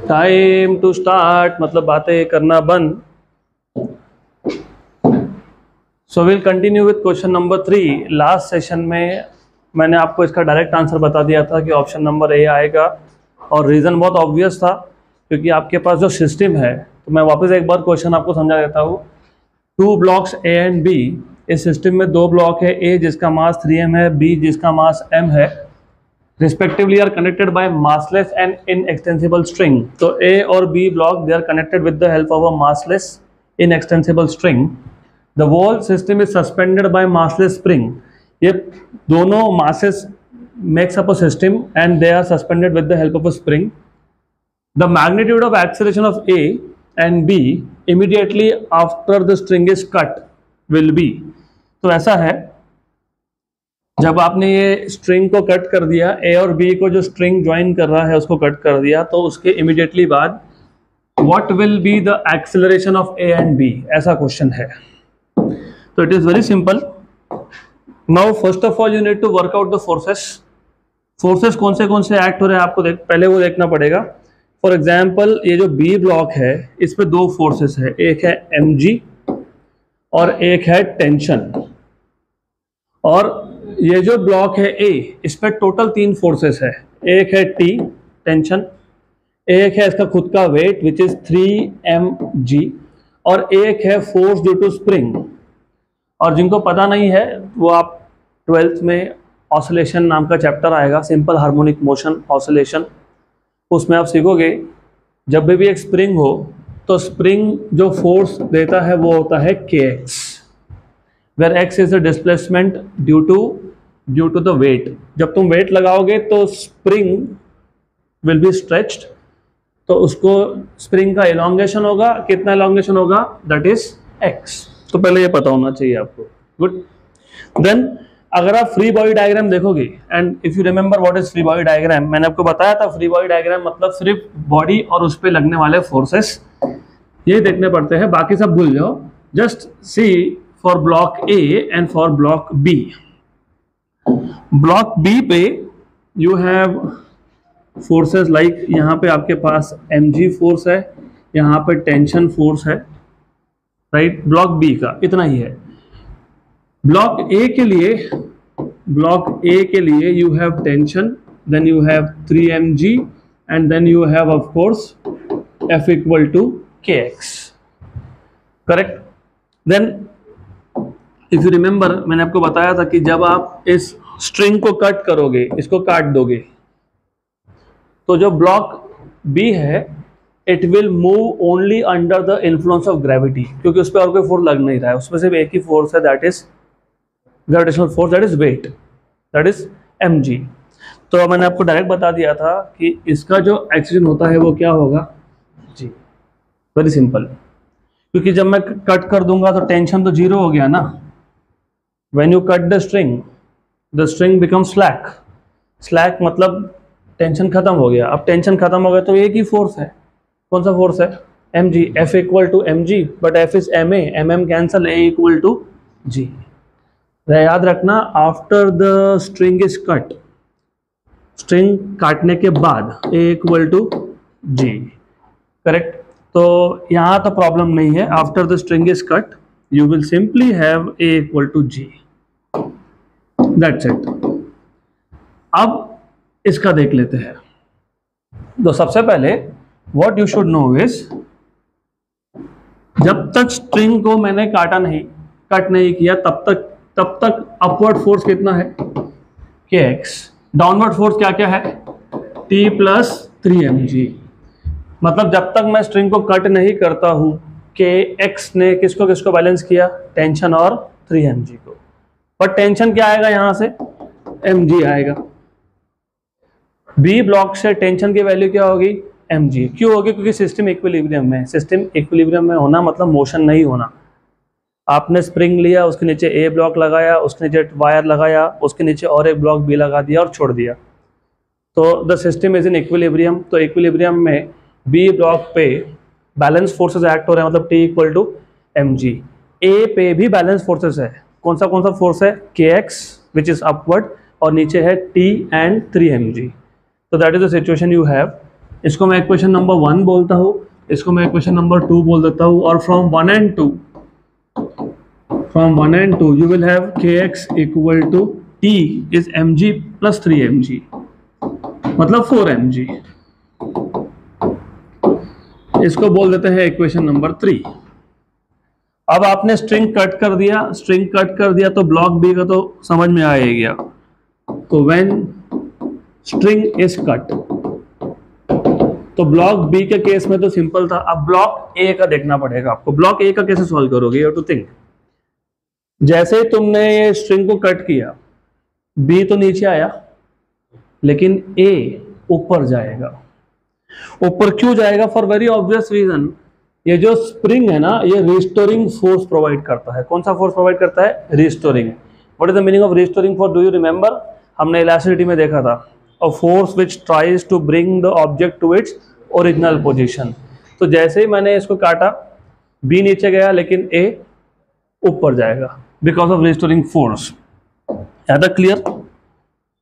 Time to start मतलब बातें करना बंद। So will continue with question number 3। Last session में मैंने आपको इसका डायरेक्ट आंसर बता दिया था कि ऑप्शन नंबर ए आएगा, और रीज़न बहुत ऑब्वियस था क्योंकि आपके पास जो सिस्टम है, तो मैं वापस एक बार क्वेश्चन आपको समझा देता हूँ। 2 ब्लॉक्स ए एंड बी, इस सिस्टम में 2 ब्लॉक है, ए जिसका मास 3m है, बी जिसका मास m है, respectively are connected by massless and inextensible string. तो A और B block they are connected with the help of a massless inextensible string. The whole system is suspended by massless spring. ये दोनों masses makes up a system and they are suspended with the help of a spring. The magnitude of acceleration of A and B immediately after the string is cut will be. तो ऐसा है, जब आपने ये string को cut कर दिया, ए और बी को जो स्ट्रिंग ज्वाइन कर रहा है उसको कट कर दिया, तो उसके इमीडिएटली बाद what will be the acceleration of A and B, ऐसा क्वेश्चन है। तो it is very simple. Now first of all you need to work out the forces. Forces कौन से एक्ट हो रहे हैं आपको पहले वो देखना पड़ेगा। फॉर एग्जाम्पल ये जो बी ब्लॉक है इस पे 2 फोर्सेस है, एक है mg और एक है टेंशन, और ये जो ब्लॉक है ए इस पर टोटल 3 फोर्सेस है। एक है टी टेंशन, एक है इसका खुद का वेट विच इज 3mg, और एक है फोर्स ड्यू टू स्प्रिंग। और जिनको पता नहीं है वो आप 12th में ऑसिलेशन नाम का चैप्टर आएगा, सिंपल हार्मोनिक मोशन ऑसिलेशन, उसमें आप सीखोगे जब भी एक स्प्रिंग हो तो स्प्रिंग जो फोर्स देता है वो होता है kx, where x is the displacement due to the weight। जब तुम वेट लगाओगे तो स्प्रिंग विल बी स्ट्रेच्ड, तो उसको स्प्रिंग का एलोंगेशन होगा, कितना एलोंगेशन होगा, दैट इज x। तो पहले ये पता होना चाहिए आपको। गुड। देन अगर आप फ्री बॉडी डायग्राम देखोगे, and if you remember what is free body diagram, मैंने आपको बताया था फ्री बॉडी डायग्राम मतलब सिर्फ बॉडी और उस पर लगने वाले फोर्सेस ये देखने पड़ते हैं, बाकी सब भूल जाओ। Just see for block A and for block B. Block B पे you have forces like यहाँ पे आपके पास mg फोर्स है, यहाँ पे टेंशन फोर्स है, राइट। ब्लॉक B का इतना ही है। ब्लॉक A के लिए you have tension, then you have 3mg and then you have of course F equal to kx, correct। then if you remember मैंने आपको बताया था कि जब आप इस स्ट्रिंग को कट करोगे, इसको काट दोगे, तो जो ब्लॉक बी है it will move only under the influence of gravity, क्योंकि उस पर और कोई फोर्स लग नहीं रहा है, उसमें सिर्फ एक ही फोर्स है, that is gravitational force, that is weight, that is mg। तो मैंने आपको डायरेक्ट बता दिया था कि इसका जो एक्सीजन होता है वो क्या होगा जी, वेरी सिंपल। क्योंकि जब मैं कट कर दूंगा तो टेंशन तो 0 हो गया ना। When you cut the string becomes slack। slack मतलब टेंशन खत्म हो गया। अब टेंशन खत्म हो गया तो एक ही फोर्स है, कौन सा फोर्स है, mg। F equal to mg but F is ma, mm cancel, A equal to g। याद रखना after the string is cut, string काटने के बाद A equal to g, correct. तो यहाँ तो प्रॉब्लम नहीं है, after the string is cut you will simply have A equal to G, that's it। अब इसका देख लेते हैं। तो सबसे पहले what you should know is, जब तक स्ट्रिंग को मैंने कट नहीं किया तब तक अपवर्ड फोर्स कितना है, kx। डाउनवर्ड फोर्स क्या क्या है, t प्लस 3mg। मतलब जब तक मैं स्ट्रिंग को कट नहीं करता हूं कि x ने किसको बैलेंस किया, टेंशन और 3mg को। पर टेंशन क्या आएगा यहाँ से, mg आएगा। B ब्लॉक से टेंशन की वैल्यू क्या होगी, mg। क्यों होगी, क्योंकि सिस्टम इक्विलिब्रियम में। सिस्टम इक्विलिब्रियम में होना मतलब मोशन नहीं होना। आपने स्प्रिंग लिया, उसके नीचे A ब्लॉक लगाया, उसके नीचे वायर लगाया, उसके नीचे और एक ब्लॉक B लगा दिया और छोड़ दिया, तो the system is in equilibrium. तो इक्विलिब्रियम में B ब्लॉक पे बैलेंस फोर्सेस एक्ट हो रहे हैं, मतलब T equal to mg। A पे भी बैलेंस फोर्सेस है, कौन सा फोर्स है, kx विच इज अपवर्ड, और नीचे है T एंड 3mg। तो that is the situation you have. इसको मैं इक्वेशन नंबर 1 बोलता हूँ, इसको मैं इक्वेशन नंबर 2 बोल देता हूँ, और from 1 and 2 you will have kx equal to t is mg plus 3mg, मतलब 4mg। इसको बोल देते हैं इक्वेशन नंबर 3। अब आपने स्ट्रिंग कट कर दिया, तो ब्लॉक बी का तो समझ में आ ही गया। तो व्हेन स्ट्रिंग इज कट, तो ब्लॉक बी के केस में तो सिंपल था। अब ब्लॉक ए का देखना पड़ेगा आपको। ब्लॉक ए का कैसे सॉल्व करोगे, यू हैव टू थिंक। जैसे ही तुमने ये स्ट्रिंग को कट किया, बी तो नीचे आया, लेकिन ए ऊपर जाएगा। ऊपर क्यों जाएगा? फॉर वेरी ऑब्वियस रीजन, ये जो स्प्रिंग है ना, ये रिस्टोरिंग फोर्स प्रोवाइड करता है। कौन सा फोर्स प्रोवाइड करता है? Restoring. What is the meaning of restoring force? Do you remember? हमने इलास्टिसिटी में देखा था, a force which tries to bring the object to its original position. तो जैसे ही मैंने इसको काटा, बी नीचे गया लेकिन ए ऊपर जाएगा बिकॉज ऑफ रिस्टोरिंग फोर्स। है तो क्लियर?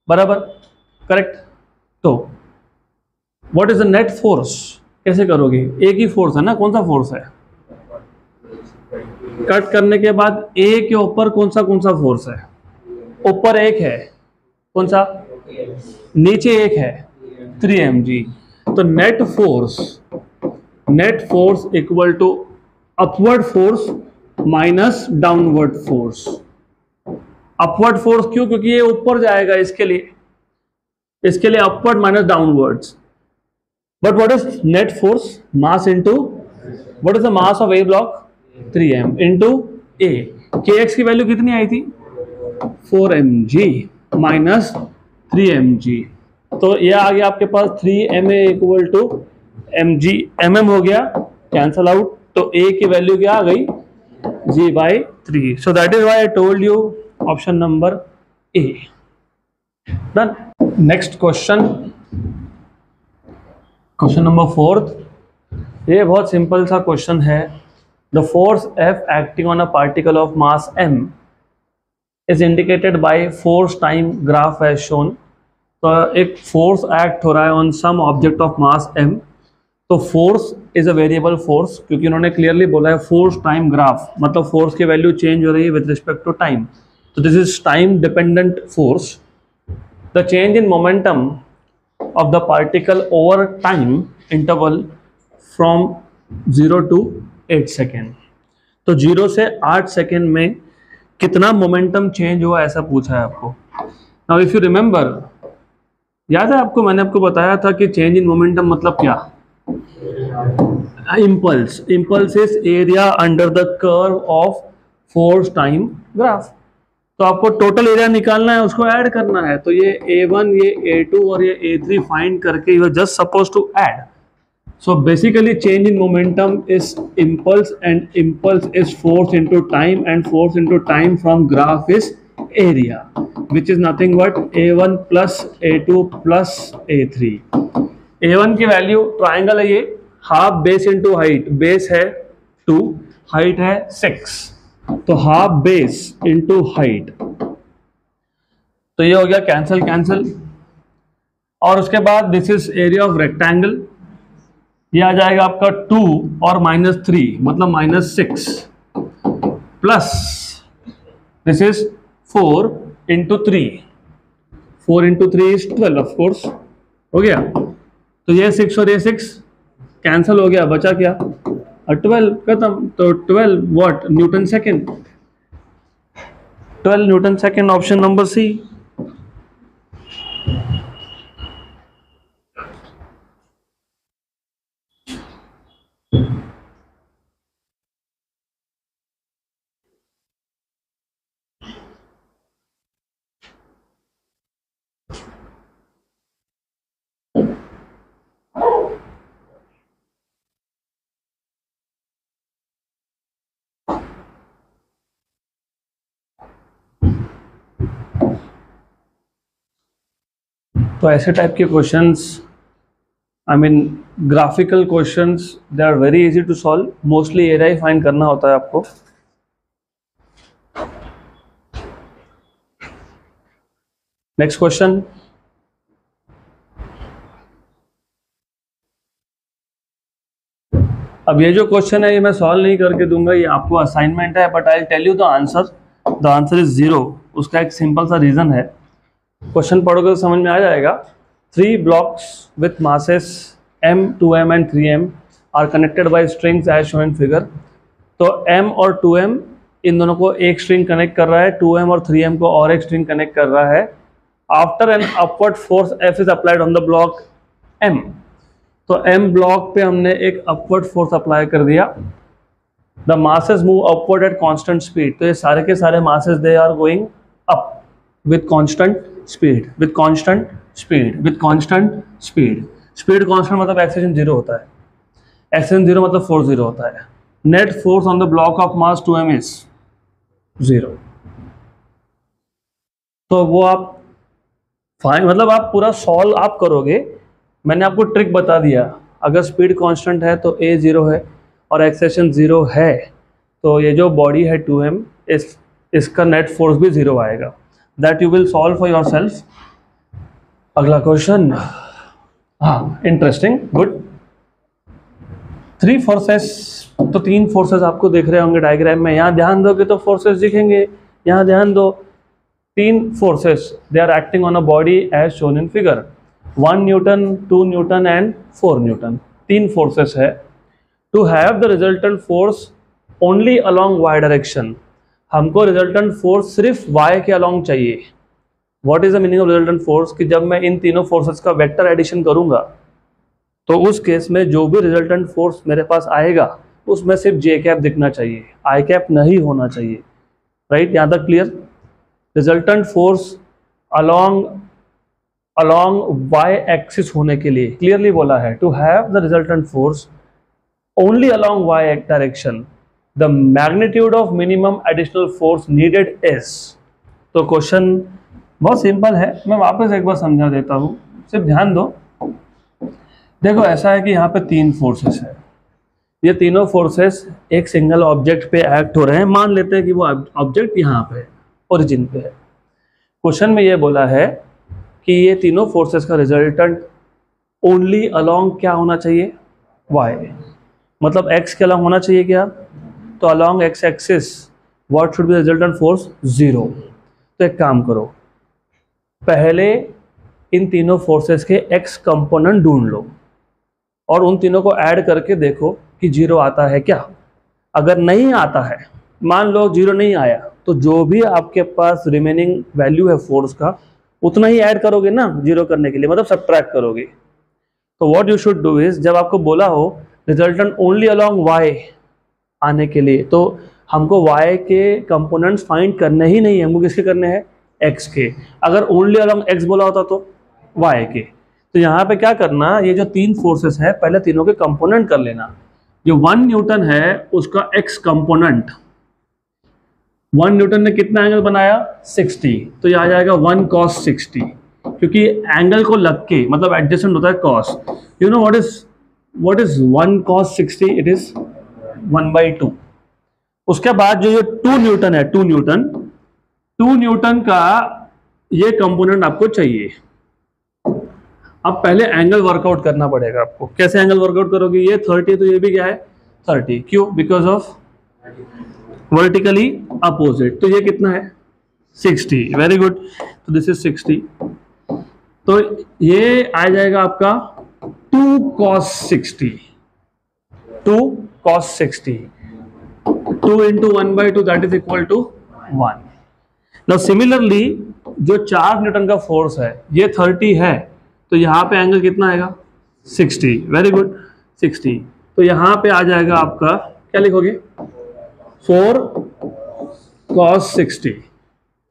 बराबर, करेक्ट। तो what is the net force? कैसे करोगे? एक ही फोर्स है ना, कौन सा फोर्स है? कट करने के बाद ए के ऊपर कौन सा फोर्स है? ऊपर एक है, कौन सा? नीचे एक है, 3mg। तो net force equal to upward force minus downward force. Upward force क्यों? क्योंकि ये ऊपर जाएगा, इसके लिए upward minus downwards. But what is net force? Mass into what is the mass of a block? 3m into a. kx की value कितनी आई थी? 4mg minus 3mg। तो ये आ गया आपके पास 3ma equal to mg। mm हो गया, कैंसल आउट। तो a की वैल्यू क्या आ गई? g/3। So that is why I told you option number A. Done. Next question number 4। ये बहुत सिंपल सा क्वेश्चन है। The force F acting on a particle of mass m is indicated by force time graph as shown. तो एक force act हो रहा है on some object of mass m। तो force is a variable force, क्योंकि उन्होंने clearly बोला है फोर्स टाइम ग्राफ, मतलब फोर्स की वैल्यू चेंज हो रही है विद रिस्पेक्ट टू टाइम। तो this is time dependent force. The change in momentum of the particle over time interval from 0 to 8 second. तो 0 से 8 सेकेंड में कितना मोमेंटम चेंज हुआ, ऐसा पूछा है आपको। नाउ इफ यू रिमेंबर, याद है आपको, मैंने आपको बताया था कि चेंज इन मोमेंटम मतलब क्या? impulse is area under the curve of force time graph। तो आपको टोटल एरिया निकालना है, उसको ऐड करना है। तो ये A1, ये A2 और ये A3 फाइंड करके you are just suppose to add. So basically change in momentum is impulse, and impulse is force into time, and force into time from graph is area, which is nothing but A1 plus A2 plus A3। A1 की value triangle है, ये half base into height. Base है 2, height है 6, तो half base into height. तो ये हो गया कैंसल। और उसके बाद this is area of rectangle. ये आ जाएगा आपका 2 और -3 मतलब -6, plus this is 4 into 3। 4 into 3 is 12 of course. हो गया। तो ये 6 और ये 6 कैंसल हो गया, बचा क्या? 12, खत्म। तो 12 what? Newton second. 12 newton second, option number C. तो ऐसे टाइप के questions, I mean graphical questions, they are very easy to solve. Mostly area ही फाइंड करना होता है आपको। Next question. अब ये जो क्वेश्चन है ये मैं सॉल्व नहीं करके दूंगा, ये आपको असाइनमेंट है, but I tell you the answer is 0। उसका एक सिंपल सा रीजन है, क्वेश्चन पढ़ोगे तो समझ में आ जाएगा। 3 blocks with masses m, 2m and 3m are connected by strings as shown in figure। तो m और 2m इन दोनों को एक स्ट्रिंग कनेक्ट कर रहा है, 2m और 3m को और एक स्ट्रिंग कनेक्ट कर रहा है। After an upward force F is applied on the block m। तो m ब्लॉक पे हमने एक अपवर्ड फोर्स अप्लाई कर दिया। The masses move upward at constant speed. तो ये सारे के सारे masses they are going up with constant speed, with constant speed, with constant speed. Speed constant मतलब एक्सेलरेशन 0 होता है, एक्सेलरेशन 0 मतलब फोर्स 0 होता है। Net force on the block of mass 2m is 0। तो वो आप फाइन, मतलब आप पूरा सॉल्व आप करोगे। मैंने आपको ट्रिक बता दिया, अगर स्पीड कांस्टेंट है तो a 0 है और एक्सेलरेशन 0 है, तो ये जो बॉडी है 2m इसका नेट फोर्स भी 0 आएगा। That you will solve for your self. अगला क्वेश्चन, हाँ इंटरेस्टिंग, गुड। 3 फोर्सेस, तो 3 फोर्सेस आपको देख रहे होंगे डायग्राम में। यहाँ ध्यान दोगे तो फोर्सेस दिखेंगे, यहाँ ध्यान दो। 3 forces they are acting on a body as shown in figure. 1 newton, 2 newton and 4 newton. 3 forces है। To have the resultant force only along Y direction. हमको रिजल्टेंट फोर्स सिर्फ y के अलॉन्ग चाहिए। What is the meaning of resultant force? कि जब मैं इन तीनों forces का वेक्टर एडिशन करूंगा तो उस केस में जो भी रिजल्टेंट फोर्स मेरे पास आएगा उसमें सिर्फ j कैप दिखना चाहिए, i कैप नहीं होना चाहिए। राइट, यहाँ तक clear? Resultant force along y axis होने के लिए क्लियरली बोला है, to have the resultant force only along y direction the magnitude of minimum additional force needed is. तो क्वेश्चन बहुत सिंपल है, मैं वापस एक बार समझा देता हूँ, सिर्फ ध्यान दो। देखो ऐसा है कि यहाँ पे 3 फोर्सेस है, ये तीनों फोर्सेस एक सिंगल ऑब्जेक्ट पे एक्ट हो रहे हैं। मान लेते हैं कि वो ऑब्जेक्ट यहाँ पे ओरिजिन पे है। क्वेश्चन में ये बोला है कि ये तीनों फोर्सेस का रिजल्टेंट ओनली अलॉन्ग क्या होना चाहिए? y, मतलब x के अलॉन्ग होना चाहिए क्या? तो along x axis what should be resultant force? 0। तो एक काम करो, पहले इन तीनों फोर्सेस के x कंपोनेंट ढूंढ लो और उन तीनों को ऐड करके देखो कि 0 आता है क्या। अगर नहीं आता है, मान लो 0 नहीं आया, तो जो भी आपके पास रिमेनिंग वैल्यू है फोर्स का उतना ही ऐड करोगे ना 0 करने के लिए, मतलब सब्ट्रैक्ट करोगे। तो what you should do is, जब आपको बोला हो रिजल्टेंट ओनली अलॉन्ग y आने के लिए, तो हमको y के कंपोनेंट्स फाइंड करने ही नहीं है, हमको किसके करने हैं? x के। अगर ओनली अलॉन्ग x बोला होता तो y के। तो यहाँ पे क्या करना, ये जो 3 फोर्सेस है पहले तीनों के कंपोनेंट कर लेना। जो 1 न्यूटन है उसका x कंपोनेंट, 1 न्यूटन ने कितना एंगल बनाया? 60। तो ये आ जाएगा 1 cos 60, क्योंकि एंगल को लग के मतलब एडजेसेंट होता है cos। You know what is 1 cos 60? It is 1/2। उसके बाद जो ये 2 न्यूटन है, 2 न्यूटन का ये कंपोनेंट आपको चाहिए। अब पहले एंगल वर्कआउट करना पड़ेगा आपको। कैसे एंगल वर्कआउट करोगे? ये 30 तो ये भी क्या है? 30। क्यों? Because of vertically opposite. तो ये कितना है? 60। Very good. तो दिस इज 60। तो ये आ जाएगा आपका 2 cos 60। 2 cos 60। 2 into 1/2 that is equal to 1। Now similarly जो 4 न्यूटन का फोर्स है ये 30 है, तो यहाँ पे एंगल कितना आएगा? 60। Very good, 60। तो यहाँ पे आ जाएगा आपका, क्या लिखोगे? 4 cos 60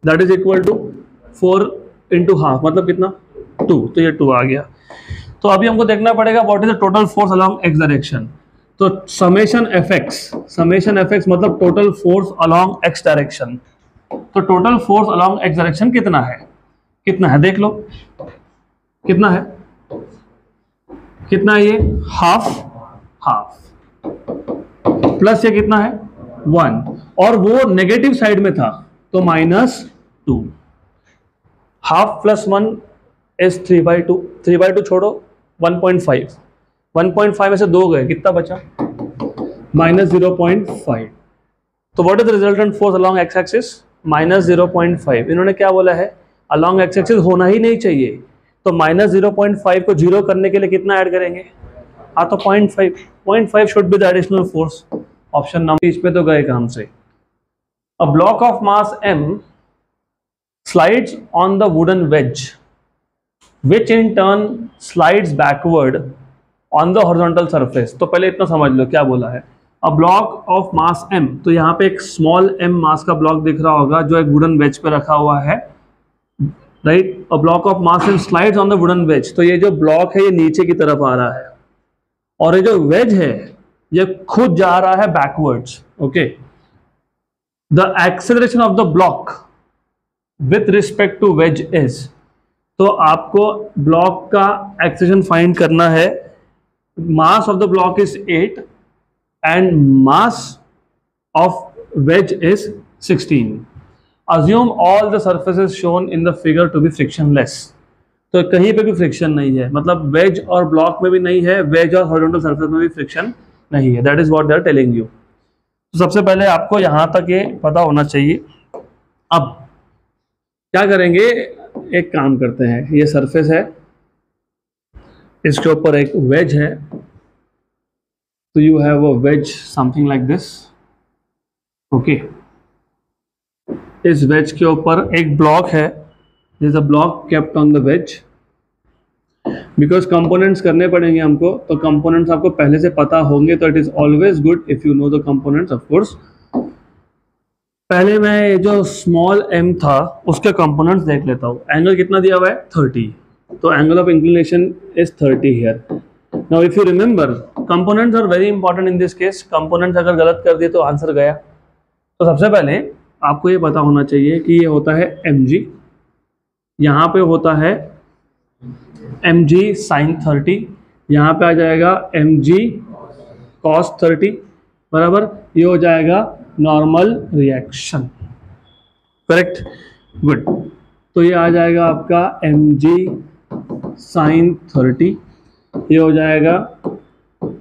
that is equal to 4 into half, मतलब कितना? 2। तो ये 2 आ गया। तो अभी हमको देखना पड़ेगा what is the total force along x direction. तो समेशन एफ एक्स मतलब total force along x direction. तो total force along x direction कितना है? कितना है देख लो, कितना है? कितना है ये? हाफ प्लस ये कितना है? 1, और वो नेगेटिव साइड में था तो -2। हाफ प्लस 1 इज 3/2 छोड़ो 1.5 में से 2 गए, कितना बचा? -0.5। तो what is the resultant force along x axis? -0.5। इन्होंने क्या बोला है? अलोंग एक्स एक्सिस होना ही नहीं चाहिए, तो -0.5 को जीरो करने के लिए कितना ऐड करेंगे? हाँ, तो 0.5 should be the additional force. Option number इस पे तो गए काम से। A block of mass m slides on the wooden wedge which in turn slides backward on the horizontal surface। तो पहले इतना समझ लो क्या बोला है। A block of mass m, तो यहाँ पे एक small m मास का ब्लॉक दिख रहा होगा जो एक वुडन वेज पे रखा हुआ है, right. A block of mass m slides on the wooden wedge, तो ये जो ब्लॉक है ये नीचे की तरफ आ रहा है और ये जो वेज है ये खुद जा रहा है backwards. Okay, the acceleration of the block with respect to wedge is, तो आपको ब्लॉक का एक्सेलरेशन फाइंड करना है। Mass of the block is 8 and mass of wedge is 16। Assume all the surfaces shown in the figure to be frictionless, तो कहीं पे भी friction नहीं है, मतलब वेज और ब्लॉक में भी नहीं है, वेज और हॉरिजॉन्टल सर्फेस में भी फ्रिक्शन नहीं है। That is what they are telling you. तो सबसे पहले आपको यहां तक ये पता होना चाहिए। अब क्या करेंगे, एक काम करते हैं, ये सरफेस है, इसके ऊपर एक वेज है, तो you have a wedge something like this. Okay, इस वेज के ऊपर एक ब्लॉक है, this a block kept on the wedge. Because components करने पड़ेंगे हमको, तो कंपोनेंट्स आपको पहले से पता होंगे, तो it is always good if you know the components of course. पहले मैं ये जो स्मॉल m था उसके कंपोनेंट्स देख लेता हूँ। एंगल कितना दिया हुआ है? 30, तो angle of inclination is 30 here. Now if you remember, components are very important in this case. Components अगर गलत कर दिए तो आंसर गया। तो सबसे पहले आपको ये पता होना चाहिए कि ये होता है mg, यहाँ पे होता है mg sin 30, यहाँ पे आ जाएगा mg cos 30, बराबर। ये हो जाएगा नॉर्मल रिएक्शन, करेक्ट, गुड। तो ये आ जाएगा आपका mg sin 30, ये हो जाएगा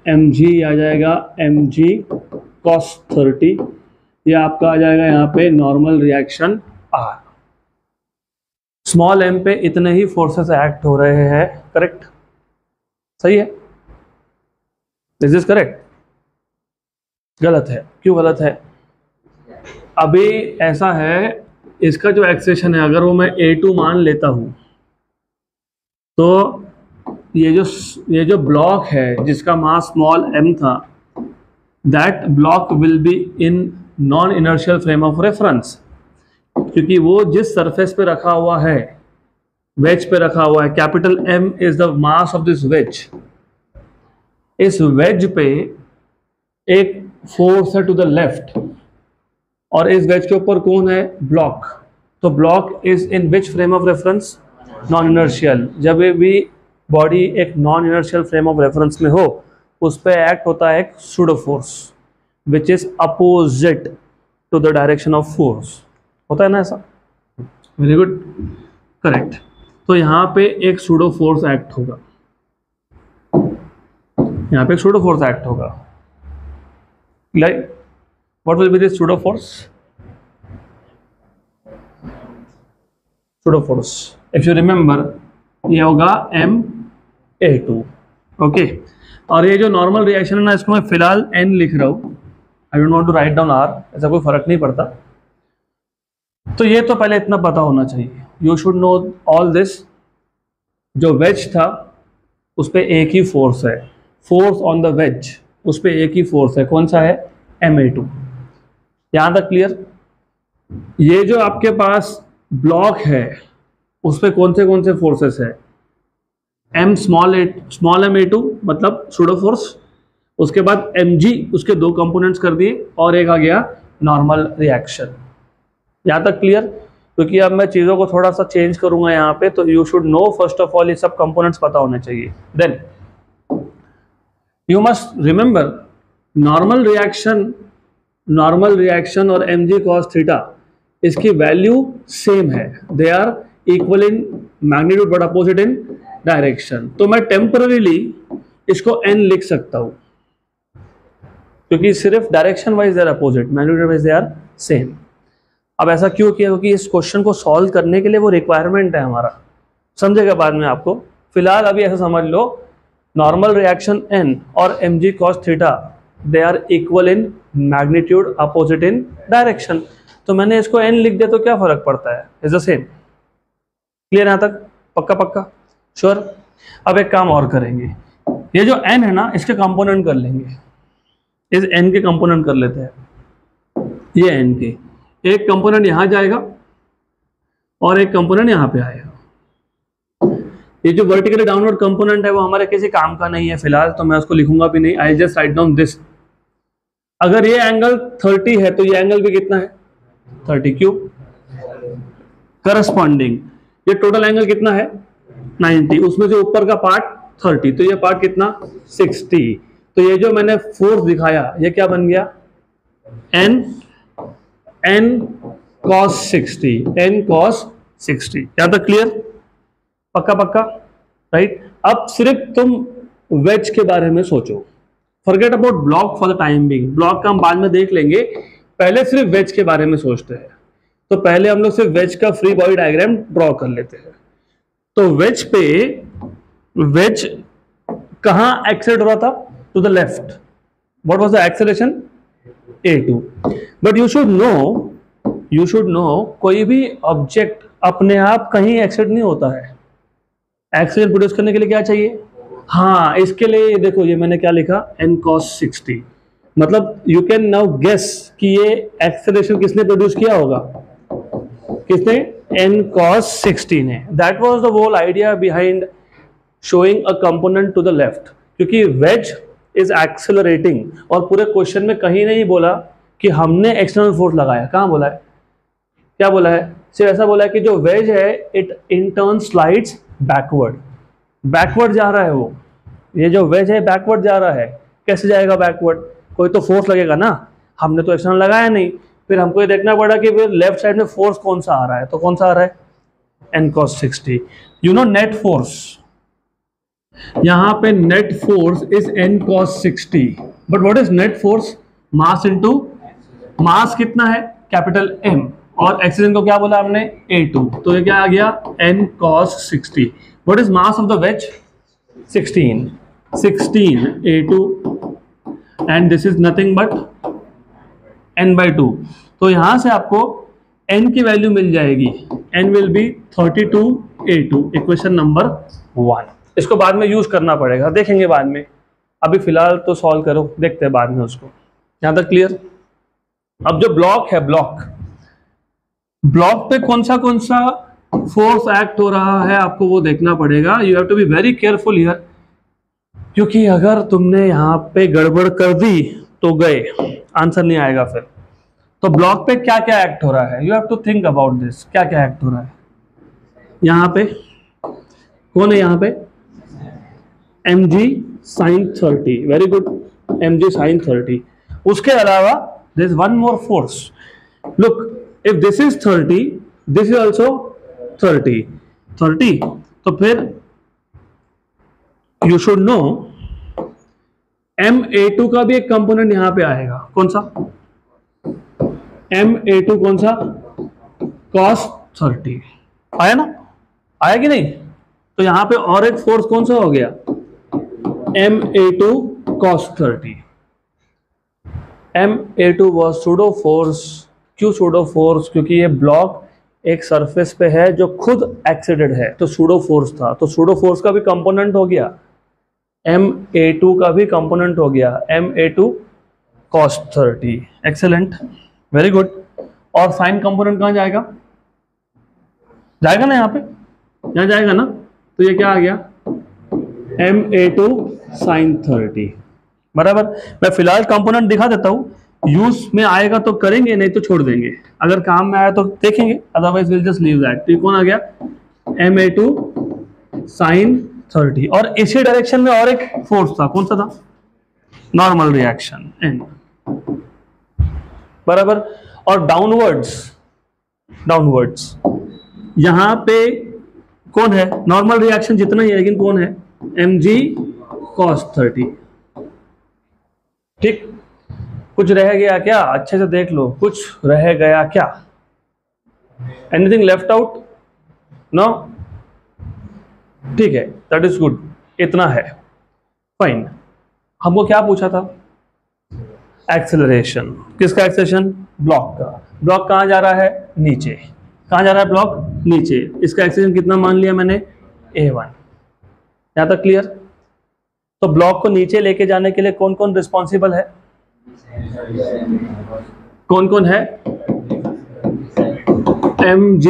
mg, आ जाएगा mg cos 30, ये आपका आ जाएगा यहाँ पे normal reaction R। Small m पे इतने ही फोर्सेस एक्ट हो रहे हैं, करेक्ट, सही है? Is this correct? गलत है। क्यों गलत है? अभी ऐसा है, इसका जो एक्सेशन है अगर वो मैं A2 मान लेता हूं, तो ये जो ब्लॉक है जिसका मास स्मॉल m था, that block will be in non inertial frame of reference, क्योंकि वो जिस सरफेस पे रखा हुआ है, वेज पे रखा हुआ है, capital M is the mass of this wedge. इस वेज पे एक फोर्स है टू द लेफ्ट और इस वेज के ऊपर कौन है? ब्लॉक। तो block is in which frame of reference? Non inertial. जब भी बॉडी एक non inertial frame of reference में हो, उस पर एक्ट होता है एक pseudo force which is opposite to the direction of force. होता है ना ऐसा? Very good, correct. तो यहाँ पे एक सूडो फोर्स एक्ट होगा, यहाँ पे एक सूडो फोर्स एक्ट होगा। Like what will be this pseudo force? Pseudo force, if you remember, ये होगा MA2। ओके, और ये जो नॉर्मल रिएक्शन है ना, इसको मैं फिलहाल N लिख रहा हूँ, I don't want to write down R, ऐसा कोई फर्क नहीं पड़ता। तो ये तो पहले इतना पता होना चाहिए, you should know all this. जो वेज था उस पर एक ही फोर्स है, फोर्स ऑन द वेज, उस पर एक ही फोर्स है, कौन सा है? MA2। यहां तक क्लियर? ये जो आपके पास ब्लॉक है उस पे कौन से फोर्सेस है? m स्मॉल m A2 मतलब सूडो फोर्स, उसके बाद mg, उसके दो कंपोनेंट्स कर दिए, और एक आ गया नॉर्मल रिएक्शन। यहां तक क्लियर? क्योंकि अब मैं चीज़ों को थोड़ा सा चेंज करूंगा यहाँ पे, तो you should know first of all ये सब कंपोनेंट्स पता होने चाहिए। Then you must remember, normal reaction और mg cos थीटा, इसकी वैल्यू सेम है, they are equal in magnitude but opposite in direction. तो मैं टेम्पररीली इसको n लिख सकता हूं, क्योंकि सिर्फ direction wise they are opposite, magnitude wise they are same. अब ऐसा क्यों किया? क्योंकि इस क्वेश्चन को सॉल्व करने के लिए वो रिक्वायरमेंट है हमारा, समझेगा बाद में आपको। फिलहाल अभी ऐसा समझ लो, नॉर्मल रिएक्शन n और mg cos theta they are equal in magnitude, opposite in direction. तो मैंने इसको n लिख दिया तो क्या फर्क पड़ता है, इज द सेम। क्लियर यहां तक? पक्का पक्का श्योर। अब एक काम और करेंगे, ये जो n है ना इसके कंपोनेंट कर लेंगे, इस n के कंपोनेंट कर लेते हैं। ये n के एक कंपोनेंट यहां जाएगा और एक कंपोनेंट यहां पे आएगा। ये जो वर्टिकली डाउनवर्ड कंपोनेंट है वो हमारे किसी काम का नहीं है फिलहाल, तो मैं उसको लिखूंगा भी नहीं। I just write down this. अगर ये एंगल 30 है तो ये एंगल भी कितना है? 30 क्यूब। करस्पॉन्डिंग ये टोटल एंगल कितना है? 90, उसमें से ऊपर का पार्ट 30, तो ये पार्ट कितना? 60। तो ये जो मैंने फोर्स दिखाया ये क्या बन गया? n cos 60, n cos 60। क्या था? क्लियर? पक्का पक्का राइट। अब सिर्फ तुम वेज के बारे में सोचो, forget about block for the time being. Block का हम बाद में देख लेंगे, पहले सिर्फ वेज के बारे में सोचते हैं। तो पहले हम लोग सिर्फ वेज का फ्री बॉडी डायग्राम ड्रॉ कर लेते हैं। तो वेज पे, वेज कहां एक्सेलरेट हो रहा था? To the left. What was the acceleration? a2। But you should know कोई भी ऑब्जेक्ट अपने आप कहीं एक्सेलरेट नहीं होता है। एक्सेलरेशन प्रोड्यूस करने के लिए क्या चाहिए? हाँ, इसके लिए देखो ये मैंने क्या लिखा, n cos 60। मतलब यू कैन नाउ गेस कि ये एक्सेलरेशन किसने प्रोड्यूस किया होगा? किसने? n cos 60 ने। That was the whole idea behind showing a component to the left, क्योंकि वेज इज एक्सेलरेटिंग। और पूरे क्वेश्चन में कहीं नहीं बोला कि हमने एक्सटर्नल फोर्स लगाया। कहाँ बोला है? क्या बोला है? सिर्फ ऐसा बोला है कि जो वेज है it in turn slides backward. Backward जा रहा है वो, ये जो वेज है बैकवर्ड जा रहा है। कैसे जाएगा बैकवर्ड? कोई तो फोर्स लगेगा ना, हमने तो एक्सटर्नल लगाया नहीं। फिर हमको ये देखना पड़ा कि फिर लेफ्ट साइड में फोर्स कौन सा आ रहा है, तो कौन सा आ रहा है? n cos 60। You know net force, यहां पे net force is n cos 60। But what is net force? Mass into mass कितना है? Capital M। और एक्सीलरेशन को क्या बोला हमने? a2। तो ये क्या आ गया? n cos 60। What is mass of the ways? 16 a2 and this is nothing but n/2। तो यहां से आपको n की वैल्यू मिल जाएगी, n will be 32 a2, equation number 1। इसको बाद में यूज करना पड़ेगा, देखेंगे बाद में। अभी फिलहाल तो सॉल्व करो, देखते हैं बाद में उसको। यहां तक क्लियर? अब जो ब्लॉक है, ब्लॉक पे कौन सा फोर्स एक्ट हो रहा है आपको वो देखना पड़ेगा। You have to be very careful here, क्योंकि अगर तुमने यहाँ पे गड़बड़ कर दी तो गए, आंसर नहीं आएगा फिर। तो ब्लॉक पे क्या क्या एक्ट हो रहा है, you have to think about this. क्या क्या एक्ट हो रहा है यहाँ पे? कौन है यहाँ पे? mg sin 30। Very good, mg sin 30। उसके अलावा there is one more force. Look, if this is 30, this is also 30। तो फिर यू शुड नो ma2 का भी एक कंपोनेंट यहां पे आएगा। कौन सा? ma2 कौन सा? cos 30। आया ना? आया कि नहीं? तो यहां पे और एक फोर्स कौन सा हो गया? ma2 cos 30। ma2 was pseudo force. क्यों सूडो फोर्स? क्योंकि ये ब्लॉक एक सरफेस पे है जो खुद एक्सीडेड है, तो सूडो फोर्स था। तो सूडो फोर्स का भी कंपोनेंट हो गया, ma2 का भी कंपोनेंट हो गया, ma2 cos 30। Excellent, very good. और साइन कंपोनेंट कहां जाएगा? जाएगा ना यहाँ पे, यहाँ जाएगा ना। तो ये क्या आ गया? ma2 sin 30। बराबर। मैं फिलहाल कंपोनेंट दिखा देता हूं, यूज में आएगा तो करेंगे, नहीं तो छोड़ देंगे। अगर काम में आया तो देखेंगे, otherwise will just leave that. तो कौन आ गया? ma2 sin 30। और इसी डायरेक्शन में और एक फोर्स था, कौन सा था? Normal reaction n। बराबर। और डाउनवर्ड्स यहां पे कौन है? नॉर्मल रिएक्शन जितना ही है, लेकिन कौन है? mg cos 30। ठीक। कुछ रह गया क्या? अच्छे से देख लो, कुछ रह गया क्या? Anything left out? नो? ठीक है, दैट इज गुड, इतना है, फाइन। हमको क्या पूछा था? एक्सेलरेशन। किसका एक्सेलरेशन? ब्लॉक का। ब्लॉक कहाँ जा रहा है? नीचे। कहाँ जा रहा है ब्लॉक? नीचे। इसका एक्सेलरेशन कितना मान लिया मैंने? a1। यहाँ तक क्लियर? तो ब्लॉक को नीचे लेके जाने के लिए कौन कौन रिस्पॉन्सिबल है? कौन कौन है? mg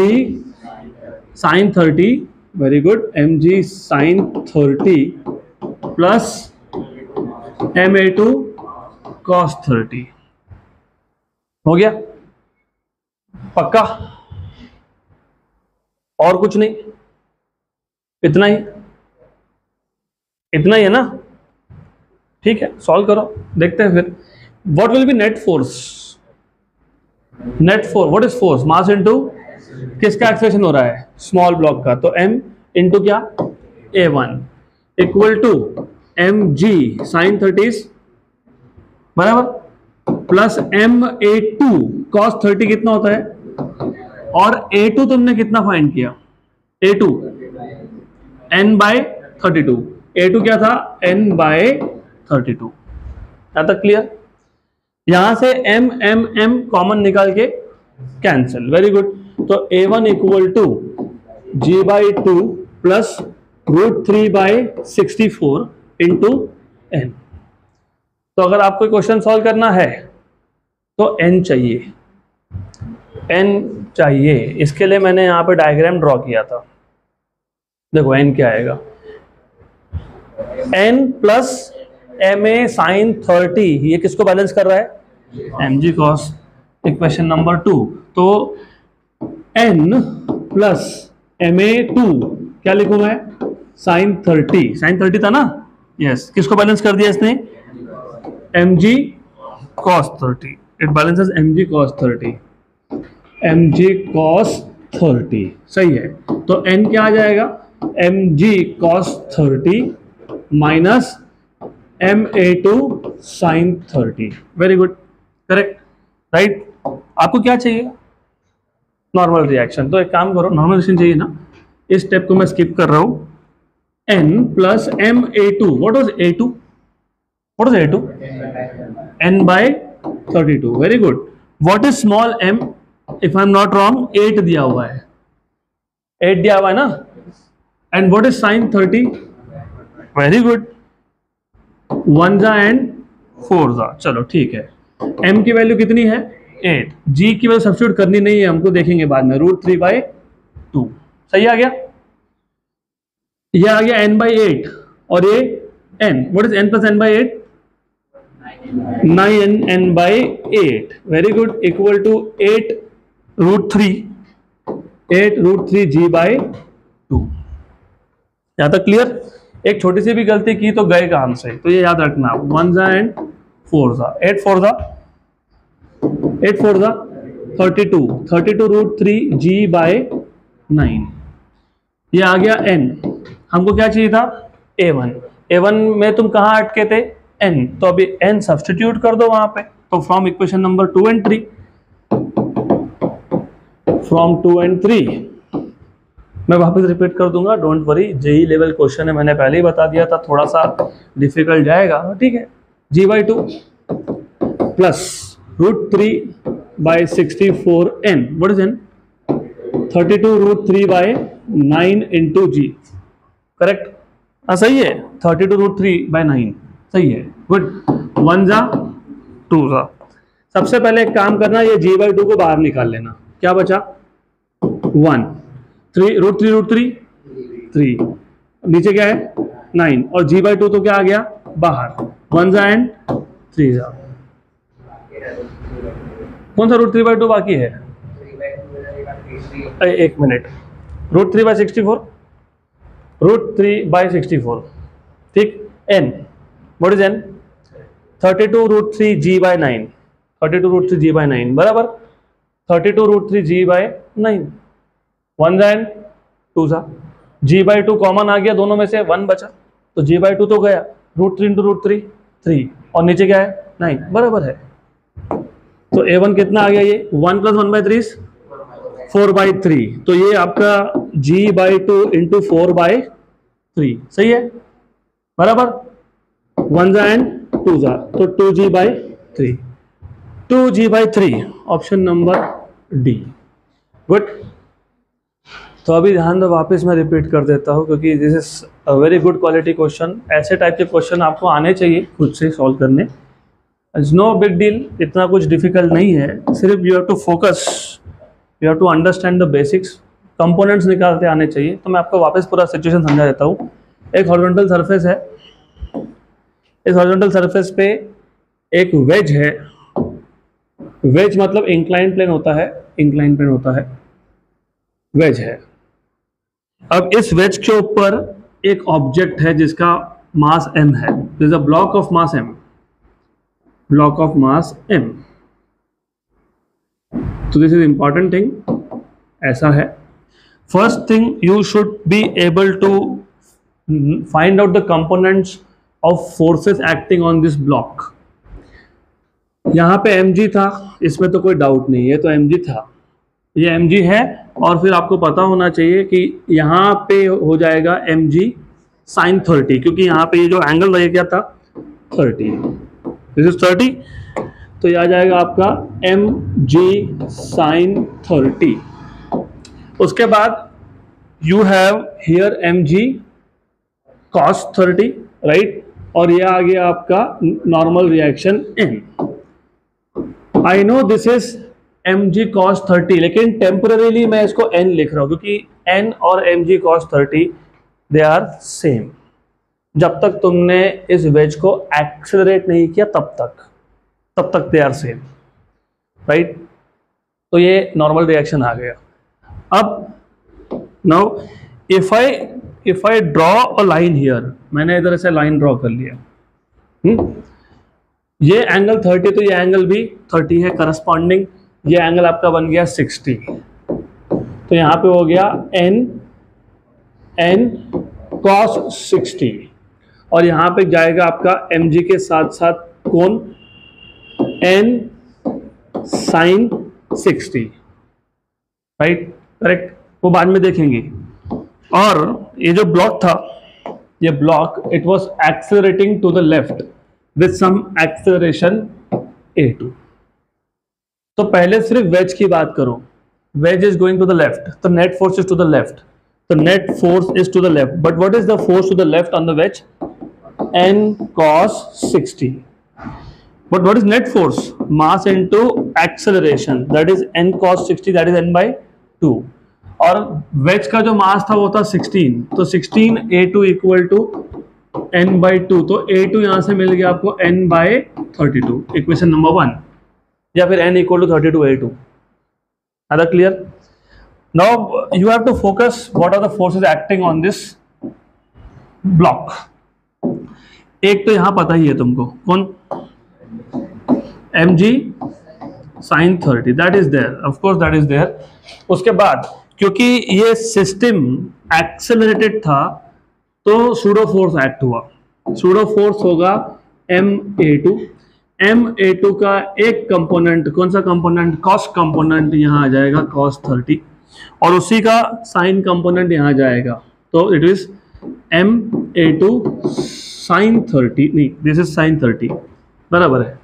sin 30, very good, mg sin 30 plus ma2 cos 30। हो गया? पक्का? और कुछ नहीं? इतना ही? इतना ही है ना? ठीक है, सॉल्व करो, देखते हैं फिर। What will B net force? Net force, what is force? Mass into किसका एक्सेलरेशन हो रहा है? स्मॉल ब्लॉक का। तो m इनटू क्या? a1 equal to mg sin 30 बराबर प्लस ma2 cos 30 कितना होता है? और a2 तुमने कितना फाइंड किया? a2 n by 32। a2 क्या था? n by 32। यहां तक क्लियर? यहां से m कॉमन निकाल के कैंसिल, वेरी गुड। तो a1 equal to g by 2 plus √3 by 64 into n। तो अगर आपको क्वेश्चन सॉल्व करना है तो n चाहिए, n चाहिए। इसके लिए मैंने यहाँ पे डायग्राम ड्रॉ किया था। देखो n क्या आएगा? n प्लस ma sin 30, ये किसको बैलेंस कर रहा है? mg cos। इक्वेशन नंबर 2, तो n प्लस ma2 क्या लिखूं मैं? sin 30, sin 30 था ना? यस, किसको बैलेंस कर दिया इसने? mg cos 30। It balances mg cos 30, mg cos 30, सही है। तो n क्या आ जाएगा? mg cos 30 minus ma2 sin 30, very good, correct, right. आपको क्या चाहिए? Normal reaction. तो एक काम करो, नॉर्मल रिएक्शन चाहिए ना, इस स्टेप को मैं स्किप कर रहा हूं। n plus ma2, what was a2? What was a2? n by 32, very good. What is small m? If I am not wrong 8 दिया हुआ है, 8 दिया हुआ है ना। And what is sin 30? Very good, 1 जा एंड 4 जा, चलो ठीक है। m की वैल्यू कितनी है? 8। g की वैल्यू सब्स्टिट्यूट करनी नहीं है हमको, देखेंगे बाद में, √3 बाई 2, सही आ गया। ये आ गया n बाई 8 और ये n, what is n plus n by 8? 9n by 8, very good, equal to 8√3 g by 2। यहां तक क्लियर? एक छोटी सी भी गलती की तो गए काम से, तो ये याद रखना। 1 जा एंड 4 जा, 8 4 जा 32 √3 g बाय 9। ये आ गया n। हमको क्या चाहिए था? a1 में तुम कहाँ अटके थे? n, तो अभी n सब्स्टिट्यूट कर दो वहां पे। तो from equation number 2 and 3, from 2 and 3 मैं वापस रिपीट कर दूंगा, don't worry. JEE level question है, मैंने पहले ही बता दिया था, थोड़ा सा डिफिकल्ट जाएगा, ठीक है। g by 2 plus √3 by 64 n, what is n? 32 √3 by 9 into g, correct? हाँ सही है, 32 √3 बाई 9, सही है, गुड। 1 जा 2 जा। सबसे पहले एक काम करना, ये g बाई 2 को बाहर निकाल लेना। क्या बचा? 1, 3 √3 3, नीचे क्या है? 9, और g बाई 2 तो क्या आ गया? बाहर। 1 जा एंड 3 जा। कौन सा √3 बाई 2 बाकी है? एक मिनट, √3 बाई 64, √3 बाई 64, ठीक। n, what is n? 32 √3 g by 9, 32 √3 g by 9 बराबर 32 √3 g बाई 9। 1 जा एंड 2 जा, g बाई 2 कॉमन आ गया, दोनों में से 1 बचा, तो g बाई 2 तो गया, √3 इंटू √3 3, और नीचे क्या है? 9, बराबर है। तो A1 कितना आ गया, ये 1 + 1/3 4/3, तो ये आपका G/2 इंटू 4/3 सही है, बराबर, 1 एंड 2 तो 2G/3, 2G/3 option number D. Good. तो अभी ध्यान दो, वापस मैं रिपीट कर देता हूँ क्योंकि this is a very good quality question. ऐसे टाइप के क्वेश्चन आपको आने चाहिए खुद से सॉल्व करने। इट्स नो बिग डील, इतना कुछ डिफिकल्ट नहीं है, सिर्फ you have to focus, you have to understand the basics, components निकालते आने चाहिए। तो मैं आपको वापस पूरा सिचुएशन समझा देता हूँ। एक हॉरिजॉन्टल सरफेस है, इस हॉरिजॉन्टल सरफेस पे एक वेज है, वेज मतलब इंक्लाइन प्लेन होता है, इंक्लाइन प्लेन होता है, वेज है। अब इस वेज के ऊपर एक ऑब्जेक्ट है जिसका मास m है, this is a block of mass m, block of mass m। तो दिस इज इंपॉर्टेंट थिंग, ऐसा है। First thing you should be able to find out the components of forces acting on this block. यहाँ पे mg था, इसमें तो कोई doubt नहीं है, तो mg था, ये mg है, और फिर आपको पता होना चाहिए कि यहाँ पे हो जाएगा mg sin 30, क्योंकि यहाँ पे ये जो एंगल रह गया था 30, दिस इज 30, तो ये आ जाएगा आपका mg sin 30। उसके बाद you have here mg cos 30, right, और ये आ गया आपका normal reaction n। I know this is mg cos 30, लेकिन टेम्पररीली मैं इसको n लिख रहा हूं क्योंकि n और mg cos 30 they are same. जब तक तुमने इस वेज को एक्सेलरेट नहीं किया तब तक दे आर सेम, राइट। तो ये नॉर्मल रिएक्शन आ गया। अब now if I draw a line here, मैंने इधर से लाइन ड्रॉ कर लिया, ये एंगल 30, तो ये एंगल भी 30 है करस्पॉन्डिंग, ये एंगल आपका बन गया 60, तो यहाँ पे हो गया n cos 60, और यहाँ पे जाएगा आपका mg के साथ साथ कौन, n sin 60, राइट, करेक्ट, वो बाद में देखेंगे। और ये जो ब्लॉक था, ये block it was accelerating to the left with some acceleration a2। तो पहले सिर्फ वेज की बात करो, wedge is going to the left, तो net force is to the left, तो net force is to the left, but what is the force to the left on the wedge, n cos 60, but what is net force, mass into acceleration, that is n cos 60, that is n/2, और veg का जो मास था वो था 16, तो 16 a2 equal to n/2, तो a2 यहां से मिल गया आपको n/32, इक्वेशन नंबर 1, या फिर n equal to 32 a2। Are that clear? Now you have to focus what are the forces acting on this block। एक तो यहां पता ही है तुमको, कौन, mg sin 30, that is there, of course that is there। उसके बाद क्योंकि ये सिस्टम एक्सेलरेटेड था तो सूडो फोर्स एक्ट हुआ, सूडो फोर्स होगा ma2, ma2 का एक कंपोनेंट, कौन सा कंपोनेंट, कॉस कंपोनेंट यहाँ आ जाएगा cos 30, और उसी का साइन कंपोनेंट यहाँ जाएगा, तो इट इज ma2 sin 30, नहीं दिस इज sin 30, बराबर है,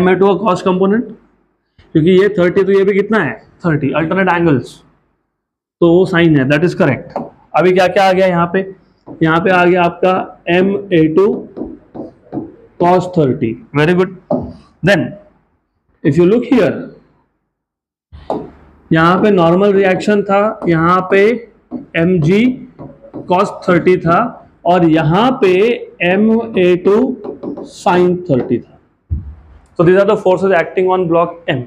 ma2 का कॉस कंपोनेंट, क्योंकि ये 30 तो ये भी कितना है 30, अल्टरनेट एंगल्स, तो वो साइन है, दैट इज करेक्ट। अभी क्या क्या आ गया यहाँ पे, यहाँ पे आ गया आपका ma2 cos 30, very good. Then if you look here, यहाँ पे नॉर्मल रिएक्शन था, यहाँ पे mg cos 30 था, और यहाँ पे ma2 sin 30 था। So these are the forces acting on block M।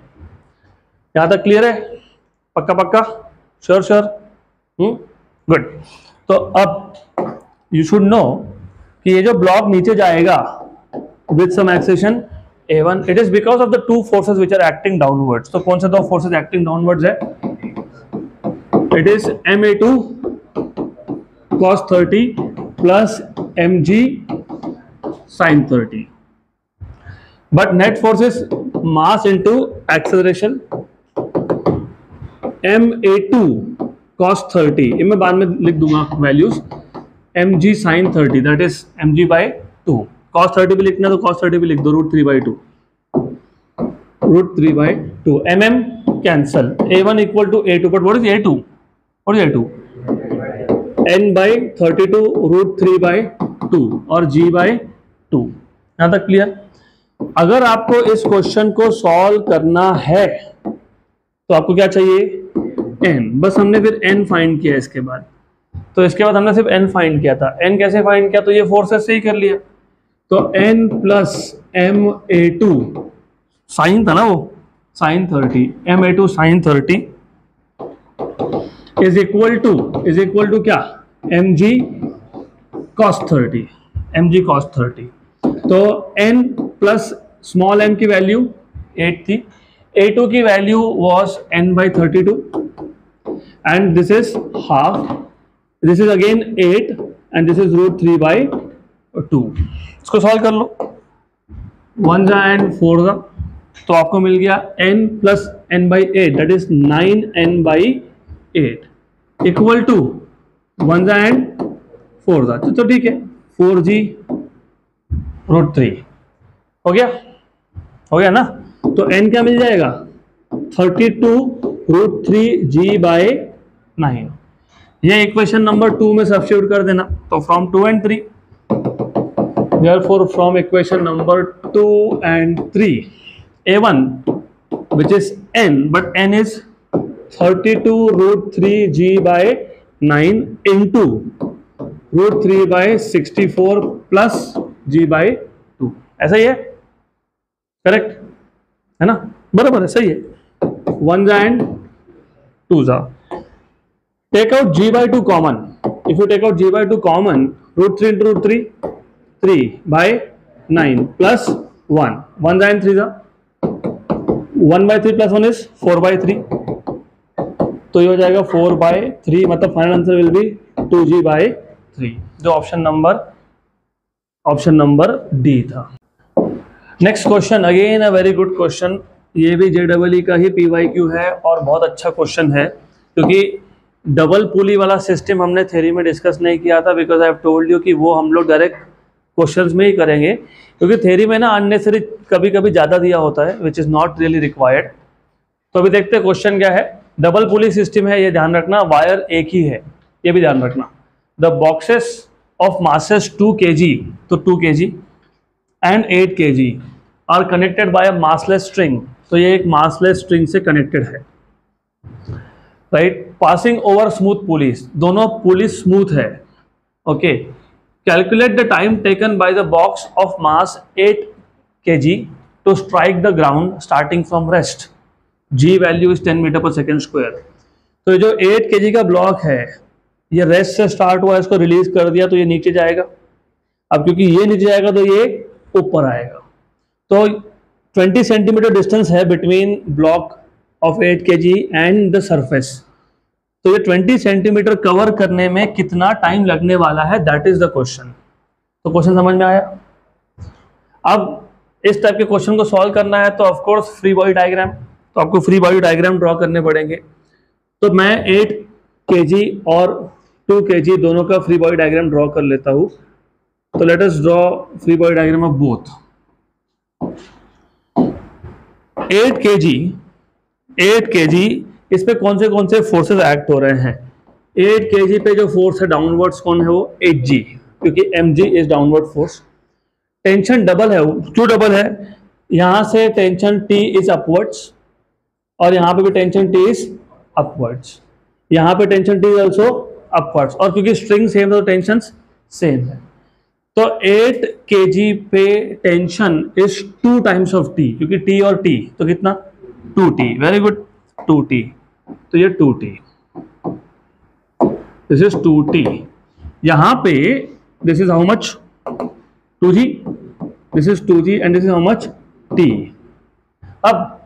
यहाँ तक क्लियर है, पक्का पक्का, श्योर श्योर, गुड। तो अब यू शुड नो कि ये जो ब्लॉक नीचे जाएगा with some acceleration A1, it is because of the two forces which are acting downwards। तो कौन से दो forces acting downwards है, it is ma2 cos 30 plus mg sin 30, but net force is mass into acceleration ma2 cos 30, ये मैं बाद में लिख दूंगा values, mg sin 30 that is mg/2, cos 30 भी लिखना तो cos 30 भी लिख दो, √3/2, √3/2, mm cancel, a1 equal to a2, but what is a2, what is a2, n/32 √3/2 और g/2। यहां तक क्लियर? अगर आपको इस क्वेश्चन को सॉल्व करना है तो आपको क्या चाहिए, n, बस हमने फिर n फाइंड किया इसके बाद, तो इसके बाद हमने सिर्फ n फाइंड किया था। n कैसे फाइंड किया, तो ये फोर्सेस से ही कर लिया, तो n प्लस ma2 साइन था ना वो, sine 30, ma2 sine 30 is equal to क्या, mg cos 30, mg cos 30। तो n प्लस स्मॉल m की वैल्यू 8 थी, a2 की value was n/32 and this is half, this is again 8 and this is √3/2। इसको solve कर लो, 1 जा and 4 जा, तो आपको मिल गया n plus n/8 that is 9n/8 equal to 1 जा and 4 जा, तो ठीक है, 4g √3 हो गया ना। तो n क्या मिल जाएगा, 32 √3g/9, ये इक्वेशन नंबर 2 में सब्स्टिट्यूट कर देना, तो from 2 and 3, therefore from equation number 2 and 3 a1 which is n, but n is 32 √3g/9 into √3/64 plus g/2, ऐसा ही है, करेक्ट है ना, बराबर है, सही है, 1 जा and 2 जा। Take out g/2 common, if you take out g/2 common, √3 into √3 3/9 plus 1 जा and 3 जा, 1/3 प्लस 1 इज 4/3, तो ये हो जाएगा 4/3, मतलब final answer will be 2g/3, जो ऑप्शन नंबर डी था। Next question, again a very good question, ये भी JEE का ही PYQ है और बहुत अच्छा क्वेश्चन है, क्योंकि डबल पुली वाला सिस्टम हमने थ्योरी में डिस्कस नहीं किया था, because I have told you कि वो हम लोग डायरेक्ट क्वेश्चंस में ही करेंगे, क्योंकि थ्योरी में ना अननेसेसरी कभी कभी ज़्यादा दिया होता है which is not really required. तो अभी देखते हैं क्वेश्चन क्या है। डबल पुली सिस्टम है, ये ध्यान रखना, वायर एक ही है, ये भी ध्यान रखना। The boxes of masses 2 kg, तो 2 kg and 8 kg are connected by a massless string, तो ये एक मासलेस स्ट्रिंग से कनेक्टेड है, right, passing over smooth pulleys, दोनों पुलिस स्मूथ है, okay. Calculate the time taken by the box of mass 8 kg to strike the ground starting from rest, g value is 10 metre per second square. तो जो 8 kg का block है, ये rest से start हुआ, इसको release कर दिया तो ये नीचे जाएगा, अब क्योंकि ये नीचे जाएगा तो ये ऊपर आएगा, तो 20 सेंटीमीटर डिस्टेंस है between block of 8 kg and the surface, तो ये 20 सेंटीमीटर कवर करने में कितना टाइम लगने वाला है, दैट इज द क्वेश्चन। तो क्वेश्चन समझ में आया। अब इस टाइप के क्वेश्चन को सॉल्व करना है तो of course free body diagram, तो आपको फ्री बॉडी डायग्राम ड्रॉ करने पड़ेंगे। तो मैं 8 kg और 2 kg दोनों का फ्री बॉडी डायग्राम ड्रॉ कर लेता हूं। तो let us draw free body diagram of both. 8 kg इस पे कौन से फोर्सेस एक्ट हो रहे हैं। 8 kg पे जो फोर्स है डाउनवर्ड्स कौन है, वो 8g, क्योंकि mg is downward force. Tension double है, क्यों डबल है, यहां से टेंशन T इज अपवर्ड्स और यहां पे भी टेंशन T इज अपवर्ड्स, यहां पे tension T is also upwards, और क्योंकि स्ट्रिंग सेम है तो टेंशन सेम है। तो 8 kg पे tension is 2 times of T, क्योंकि T और T तो कितना 2T, वेरी गुड 2T, तो ये 2T, दिस इज 2T। यहां पे this is how much 2G, this is 2G and this is how much T। अब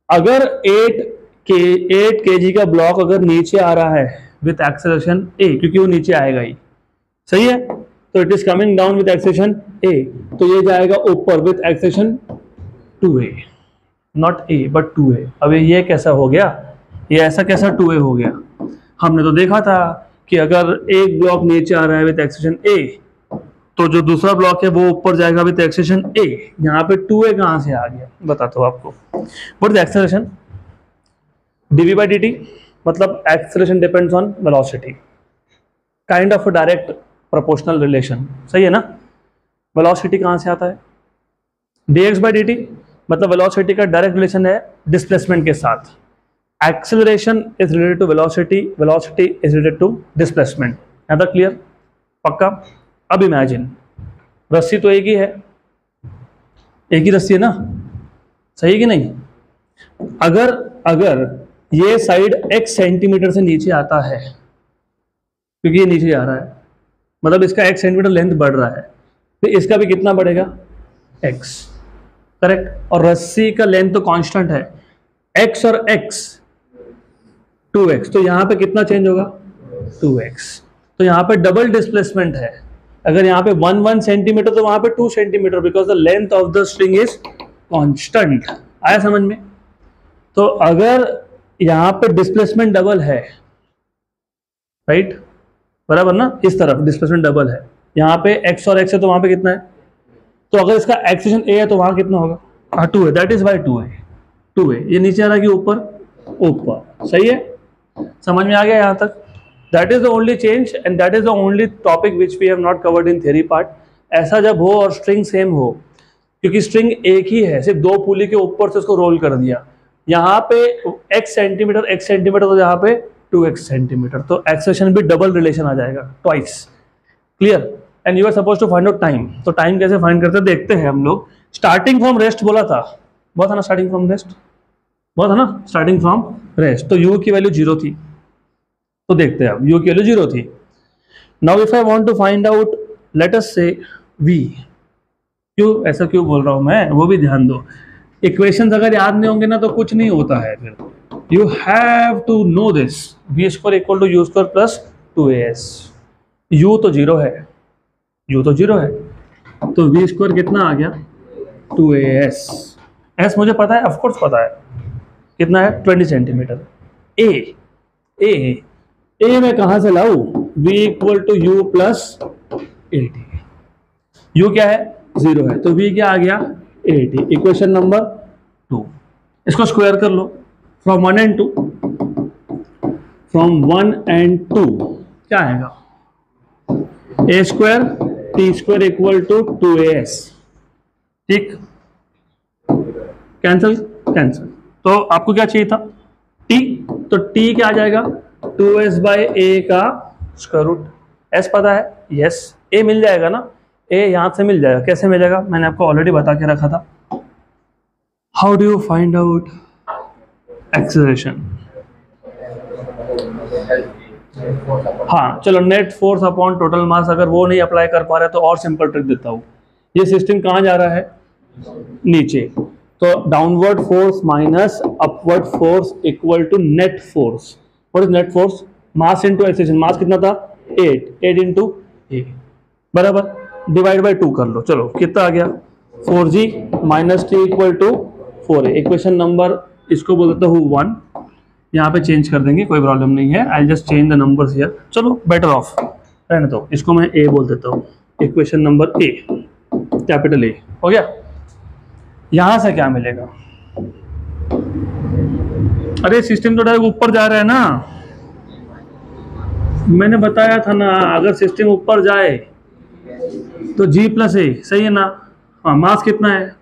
अगर 8 kg का ब्लॉक अगर नीचे आ रहा है विथ एक्सेलरेशन A, क्योंकि वो नीचे आएगा ही, सही है, तो it is coming down with acceleration A, तो ये जाएगा ऊपर with acceleration 2A, not a but 2a। अब ये कैसा हो गया, ये ऐसा कैसा 2a हो गया? हमने तो देखा था कि अगर एक ब्लॉक नीचे आ रहा है विद एक्सेशन a, तो जो दूसरा ब्लॉक है वो ऊपर जाएगा विद एक्सेशन a। यहाँ पे 2a कहाँ से आ गया बताता हूँ आपको। What is acceleration? dv by dt, मतलब acceleration depends on velocity, kind of direct proportional relation, सही है ना? वेलोसिटी कहाँ से आता है? dx by dt, मतलब वेलोसिटी का डायरेक्ट रिलेशन है डिस्प्लेसमेंट के साथ। Acceleration is related to velocity, velocity is related to displacement. यहाँ तक क्लियर? पक्का? अब इमेजिन, रस्सी तो एक ही है, एक ही रस्सी है ना, सही कि नहीं? अगर ये साइड x सेंटीमीटर से नीचे आता है, क्योंकि ये नीचे जा रहा है, मतलब इसका x सेंटीमीटर लेंथ बढ़ रहा है, तो इसका भी कितना बढ़ेगा? x, correct. और रस्सी का लेंथ तो कांस्टेंट है, x और x 2x, तो यहाँ पे कितना चेंज होगा? 2x। तो यहाँ पे डबल डिस्प्लेसमेंट है। अगर यहाँ पे 1 सेंटीमीटर तो वहां पे 2 centimetre, because the length of the string is constant. आया समझ में? तो अगर यहाँ पे डिस्प्लेसमेंट डबल है, राइट, बराबर ना, इस तरफ डिस्प्लेसमेंट डबल है, यहाँ पे x और x है तो वहां पे कितना है? तो अगर इसका एक्सेशन a है तो वहां कितना होगा? 2 है, दैट इज वाई 2 है। ये नीचे आ रहा है कि ऊपर? ऊपर, सही है? समझ में आ गया यहाँ तक? That is the only change and that is the only topic which we have not covered in theory part. ऐसा जब हो और स्ट्रिंग सेम हो, क्योंकि स्ट्रिंग एक ही है, सिर्फ 2 पुली के ऊपर से उसको रोल कर दिया, यहाँ पे x सेंटीमीटर तो यहाँ पे 2x सेंटीमीटर, तो एक्सेलरेशन भी डबल रिलेशन आ जाएगा, twice. Clear? And you are suppose to find out time. तो टाइम कैसे फाइंड करते हैं देखते हैं हम लोग। स्टार्टिंग फ्रॉम रेस्ट बोला था, बहुत था ना? स्टार्टिंग फ्रॉम रेस्ट बहुत है ना? स्टार्टिंग फ्रॉम रेस्ट, तो u की वैल्यू 0 थी, तो देखते हैं अब u की वैल्यू 0 थी। Now if I want to find out, let us say v, क्यों ऐसा क्यों बोल रहा हूं मैं, वो भी ध्यान दो। इक्वेशंस अगर याद नहीं होंगे ना तो कुछ नहीं होता है फिर। You have to know this, v square equal to u square plus 2as। u तो 0 है, u तो 0 है, तो v स्क्वायर कितना आ गया? 2as। s मुझे पता है, ऑफकोर्स पता है, कितना है? 20 सेंटीमीटर। a मैं कहाँ से लाऊं? v equal to u plus 80। u क्या है? 0 है, तो v क्या आ गया? 80। इक्वेशन नंबर 2, इसको स्क्वायर कर लो, फ्रॉम 1 and 2, फ्रॉम 1 and 2 क्या आएगा? a square t square equal to 2as। ठीक, कैंसल। तो आपको क्या चाहिए था? t, तो t क्या आ जाएगा? 2s बाई a का स्क्वायर रूट। s पता है? यस। a मिल जाएगा ना? a यहां से मिल जाएगा। कैसे मिलेगा? मैंने आपको ऑलरेडी बता के रखा था। How do you find out acceleration? हाँ चलो, net force upon total mass. अगर वो नहीं अप्लाई कर पा रहे तो और सिंपल ट्रिक देता हूँ। ये सिस्टम कहाँ जा रहा है? नीचे, तो downward force minus upward force equal to net force. What is net force? Mass into acceleration. Mass कितना था? 8 इंटू ए, बराबर, डिवाइड बाय 2 कर लो। चलो कितना आ गया? 4g minus t equal to 4a। Equation number इसको बोल देता हूँ 1, यहाँ पे चेंज कर देंगे, कोई प्रॉब्लम नहीं है। I just change the numbers here. चलो बेटर ऑफ रहने दो, इसको मैं a बोल देता हूँ। Equation number a, capital A हो गया। यहां से क्या मिलेगा? अरे सिस्टम तो डायरेक्ट ऊपर जा रहा है ना, मैंने बताया था ना, अगर सिस्टम ऊपर जाए तो g प्लस ए, सही है ना? हाँ, मास कितना है?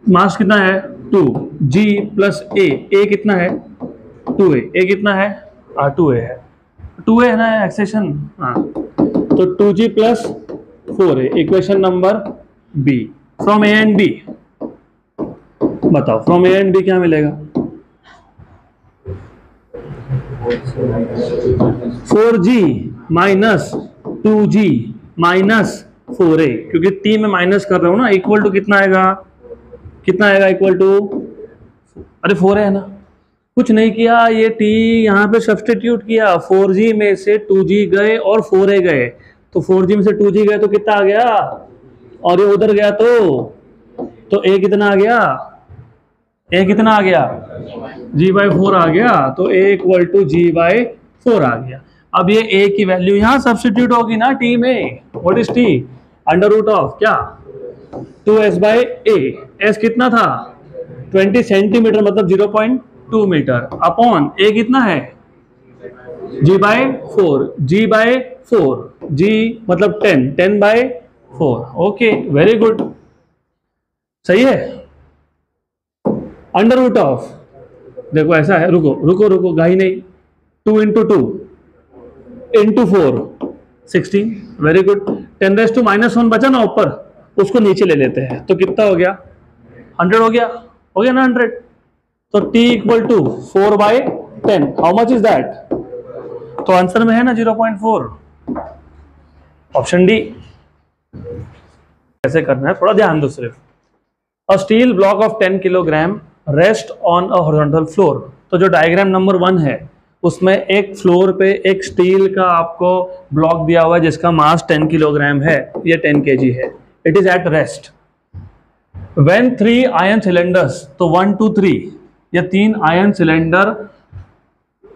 मास कितना है? 2, g प्लस ए कितना है? 2a। a कितना है? 2a है, 2a है ना एक्सेशन। हाँ, तो 2g plus 4a, equation number b। From a and b बताओ, फ्रॉम a एंड b क्या मिलेगा? 4g minus 2g minus 4a, क्योंकि t में माइनस कर रहा हूं ना, इक्वल टू कितना आएगा? इक्वल टू, अरे 4a है ना, कुछ नहीं किया, ये t यहाँ पे सब्सटीट्यूट किया। 4g में से 2g गए और 4a गए, तो 4g में से 2g गए तो कितना आ गया? और ये उधर गया तो a कितना आ गया? ए कितना आ गया, g/4 आ गया, तो a इक्वल टू g/4 आ गया। अब ये a की वैल्यू यहाँ सब्स्टिट्यूट होगी ना t में। What is t? Under root of क्या, 2s/a। s कितना था 20 सेंटीमीटर मतलब 0.2 मीटर अपॉन a कितना है g/4, g/4, g मतलब 10, 10/4। ओके वेरी गुड, सही है। अंडर रूट ऑफ, देखो ऐसा है, रुको रुको रुको गाही नहीं, 2 × 2 × 4 16, वेरी गुड। 10⁻⁻1 बचा ना ऊपर, उसको नीचे ले लेते हैं तो कितना हो गया 100 हो गया ना 100। तो t equal to 4/10, how much is that? तो आंसर में है ना 0.4, ऑप्शन डी। कैसे करना है थोड़ा ध्यान दो सिर्फ। A steel block of 10 kilogram rest on a horizontal floor. तो जो डायग्राम नंबर 1 है उसमें एक फ्लोर पे एक स्टील का आपको ब्लॉक दिया हुआ है जिसका मास 10 किलोग्राम है, ये 10 kg है। It is at rest when 3 iron cylinders, तो 1 2 3 ये 3 iron cylinder,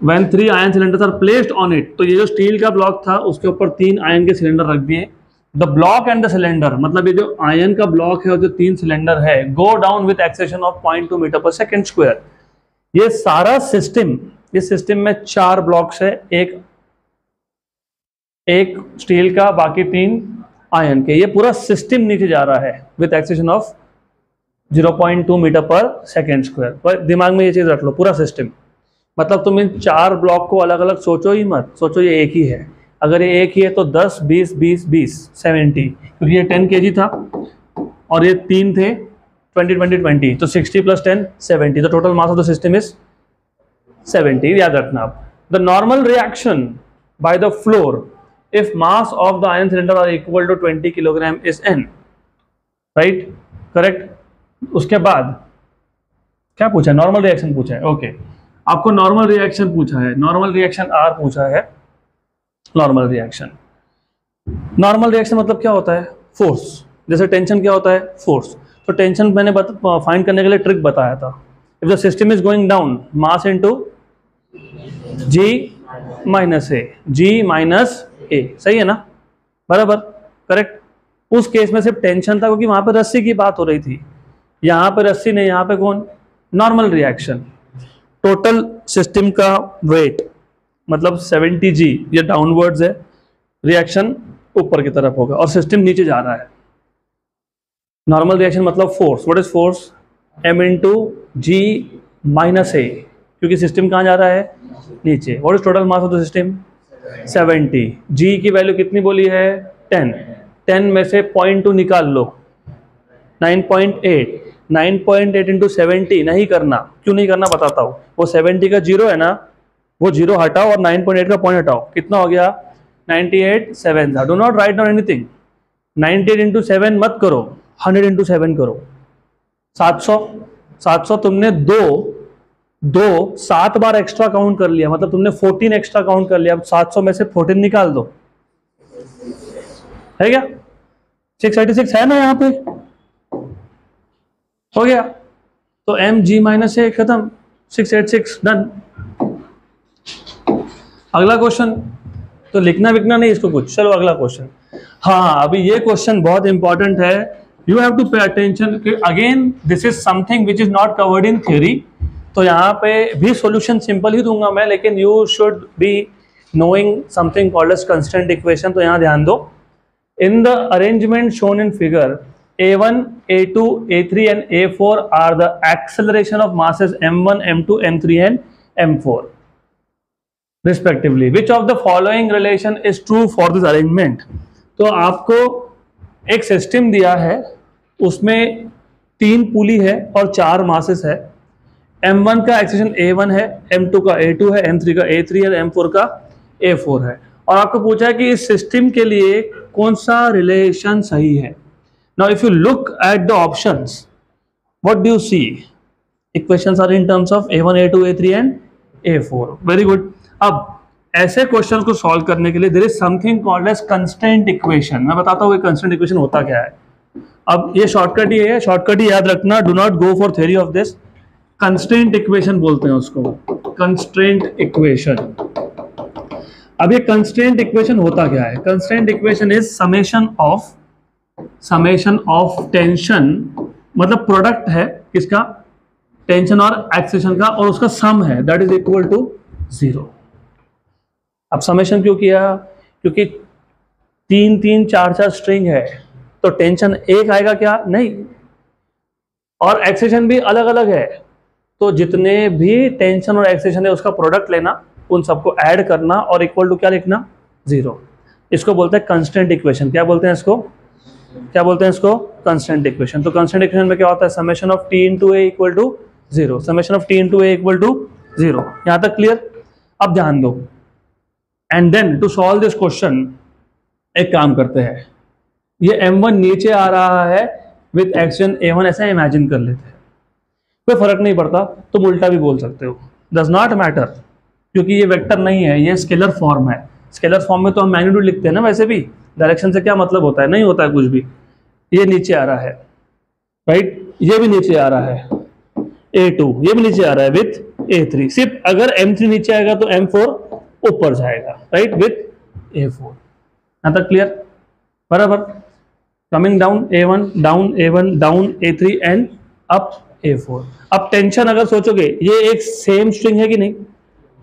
when 3 iron cylinders are placed on it, तो ये जो स्टील का ब्लॉक था उसके ऊपर 3 आयरन के सिलेंडर रख दिए। The block and the cylinder, मतलब ये जो आयरन का ब्लॉक है और जो 3 सिलेंडर है, go down with acceleration of 0.2 metre per second square. ये सारा सिस्टम, इस सिस्टम में 4 ब्लॉक्स है, एक स्टील का, बाकी 3 आयरन के। ये पूरा सिस्टम नीचे जा रहा है with acceleration of 0.2 metre per second square. दिमाग में ये चीज रख लो, पूरा सिस्टम मतलब तुम इन 4 ब्लॉक को अलग अलग सोचो ही मत, सोचो ये एक ही है। अगर ये एक ही है तो 10 20 20 20 70, क्योंकि ये 10 kg था और ये 3 थे 20 20 20, तो 60 + 10 70, तो total mass of the system is 70। याद रखना आप। The normal reaction by the floor if mass of the iron cylinder are equal to 20 kilogram is n, right, correct. उसके बाद क्या पूछा है, नॉर्मल रिएक्शन पूछा है। ओके आपको नॉर्मल रिएक्शन पूछा है, नॉर्मल रिएक्शन R पूछा है। नॉर्मल रिएक्शन, नॉर्मल रिएक्शन मतलब क्या होता है, फोर्स। जैसे टेंशन क्या होता है, फोर्स। तो टेंशन मैंने फाइंड करने के लिए ट्रिक बताया था। If the system is going down, mass into g - a, सही है ना, बराबर, करेक्ट। उस केस में सिर्फ टेंशन था क्योंकि वहां पर रस्सी की बात हो रही थी, यहाँ पे रस्सी नहीं, यहाँ पे कौन, नॉर्मल रिएक्शन। टोटल सिस्टम का वेट मतलब 70 g, ये डाउनवर्ड्स है, रिएक्शन ऊपर की तरफ होगा और सिस्टम नीचे जा रहा है। नॉर्मल रिएक्शन मतलब force. What is force, m × g - a, क्योंकि सिस्टम कहाँ जा रहा है, नीचे। What is total mass of the system, 70। g की वैल्यू कितनी बोली है, 10। 10 में से 0.2 निकाल लो, 9.8। 9.8 × 70 नहीं करना, क्यों नहीं करना बताता हूँ। वो 70 का 0 है ना, वो 0 हटाओ और 9.8 का पॉइंट हटाओ, कितना हो गया 98 7। Do not write down anything. 98 × 7 मत करो, 100 × 7 करो। 700 तुमने दो 7 बार एक्स्ट्रा काउंट कर लिया, मतलब तुमने 14 एक्स्ट्रा काउंट कर लिया। अब 700 में से 14 निकाल दो, है क्या, 686 है ना यहाँ पे, हो गया। तो mg - a खत्म, 686 डन। अगला क्वेश्चन, तो लिखना विकना नहीं इसको कुछ, चलो अगला क्वेश्चन। हाँ अभी ये क्वेश्चन बहुत इंपॉर्टेंट है, you have to pay attention. Again this is something which is not covered in theory, तो यहाँ पे भी सॉल्यूशन सिंपल ही दूंगा मैं, लेकिन you should be knowing something called as constant equation. तो यहाँ ध्यान दो, in the arrangement shown in figure, A1, A2, A3 and A4 are the acceleration of masses m1, m2, m3 and m4 respectively. Which of the following relation is true for this arrangement? तो आपको एक system दिया है, उसमें 3 पुली है और 4 masses है। m1 का एक्सेलेरेशन a1 है, m2 का a2 है, m3 का a3 है, m4 का a4 है। और आपको पूछा है कि इस सिस्टम के लिए कौन सा रिलेशन सही है। Now if you look at the options, what do you see? Equations are in terms of a1, a2, a3 and a4. Very good. अब ऐसे क्वेश्चन को सॉल्व करने के लिए there is something called as constant equation. मैं बताता हूँ ये constant equation होता क्या है। अब ये शॉर्टकट ही है, शॉर्टकट ही याद रखना, do not go for theory of this. Constraint equation बोलते हैं उसको, कंस्ट्रेंट इक्वेशन। अब ये कंस्ट्रेंट इक्वेशन होता क्या है? Constraint equation is summation of tension, मतलब प्रोडक्ट है किसका? टेंशन और एक्सेशन का, और उसका सम है, दैट इज इक्वल टू 0। अब समेशन क्यों किया? क्योंकि 3-3 4-4 स्ट्रिंग है, तो टेंशन एक आएगा क्या? नहीं, और एक्सेशन भी अलग अलग है, तो जितने भी टेंशन और एक्सेशन है उसका प्रोडक्ट लेना, उन सबको ऐड करना और इक्वल टू क्या लिखना? 0। इसको बोलते हैं कंस्टेंट इक्वेशन। क्या बोलते हैं इसको? क्या बोलते हैं इसको? Constant equation. तो कंस्टेंट इक्वेशन में क्या होता है? Summation of T into a equal to 0, summation of T into a equal to 0। यहां तक क्लियर? अब ध्यान दो, and then to solve this question एक काम करते हैं, ये m1 नीचे आ रहा है विथ एक्शन a1, ऐसा इमेजिन कर लेते हैं, कोई फर्क नहीं पड़ता, तुम उल्टा भी बोल सकते हो, डज नॉट मैटर, क्योंकि ये वेक्टर नहीं है, ये स्केलर फॉर्म है। स्केलर फॉर्म में तो हम मैग्नीट्यूड लिखते हैं ना, वैसे भी डायरेक्शन से क्या मतलब होता है? नहीं होता है कुछ भी। ये नीचे आ रहा है, राइट, ये भी नीचे आ रहा है a2, ये भी नीचे आ रहा है विथ a3, सिर्फ अगर m3 नीचे आएगा तो m4 ऊपर जाएगा, राइट, विथ a4। यहां तक क्लियर? बराबर। Coming down a1, down a3 and up a4। अब टेंशन अगर सोचोगे, ये एक सेम स्ट्रिंग है कि नहीं?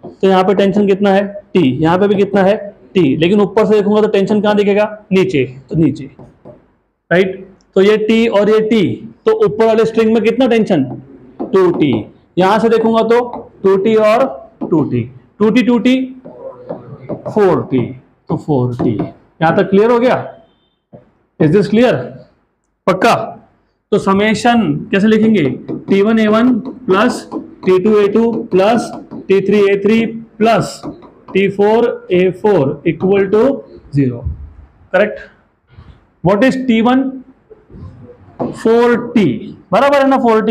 तो यहाँ पे टेंशन कितना है? T, यहाँ पे भी कितना है? T, लेकिन ऊपर से देखूंगा तो टेंशन कहाँ दिखेगा? नीचे, तो नीचे, राइट। तो ये T और ये T, तो ऊपर वाले स्ट्रिंग में कितना टेंशन? 2T। यहां से देखूंगा तो 2T और 2T, 2T 4T, तो 4T। यहां तक क्लियर हो गया? Is this clear? पक्का? तो समेशन कैसे लिखेंगे? T1A1 plus T2A2 plus T3A3 plus T4A4 equal to 0, correct? What is T1? 4T, बराबर है ना? 4T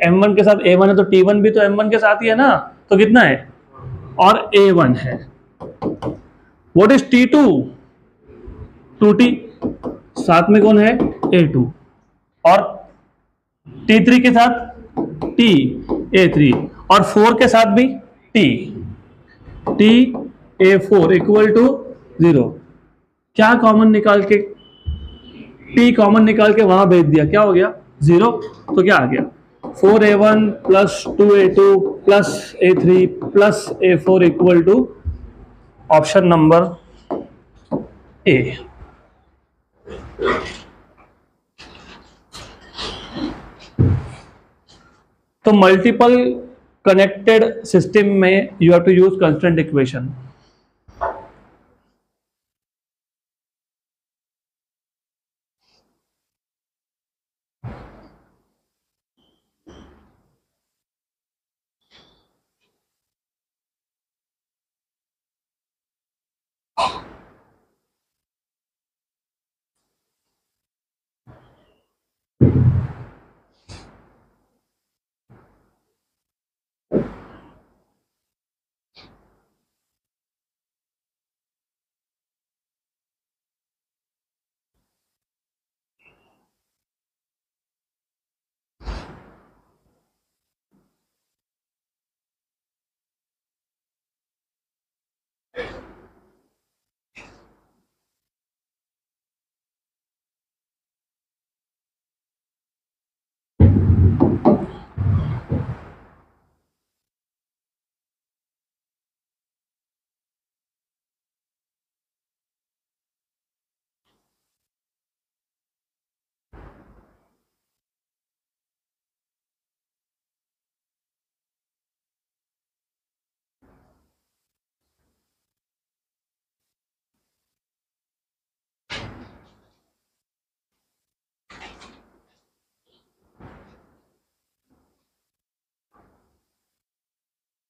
m1 के साथ a1 है, तो T1 भी तो m1 के साथ ही है ना, तो कितना है? और a1 है। What is T2? 2T, साथ में कौन है? a2, और T3 के साथ T, a3, और 4 के साथ भी T, a4 इक्वल टू 0। क्या कॉमन निकाल के? T कॉमन निकाल के वहां भेज दिया, क्या हो गया? 0। तो क्या आ गया? 4a1 plus 2a2 plus a3 plus a4 equal to option number A. तो मल्टीपल कनेक्टेड सिस्टम में you have to use constant equation.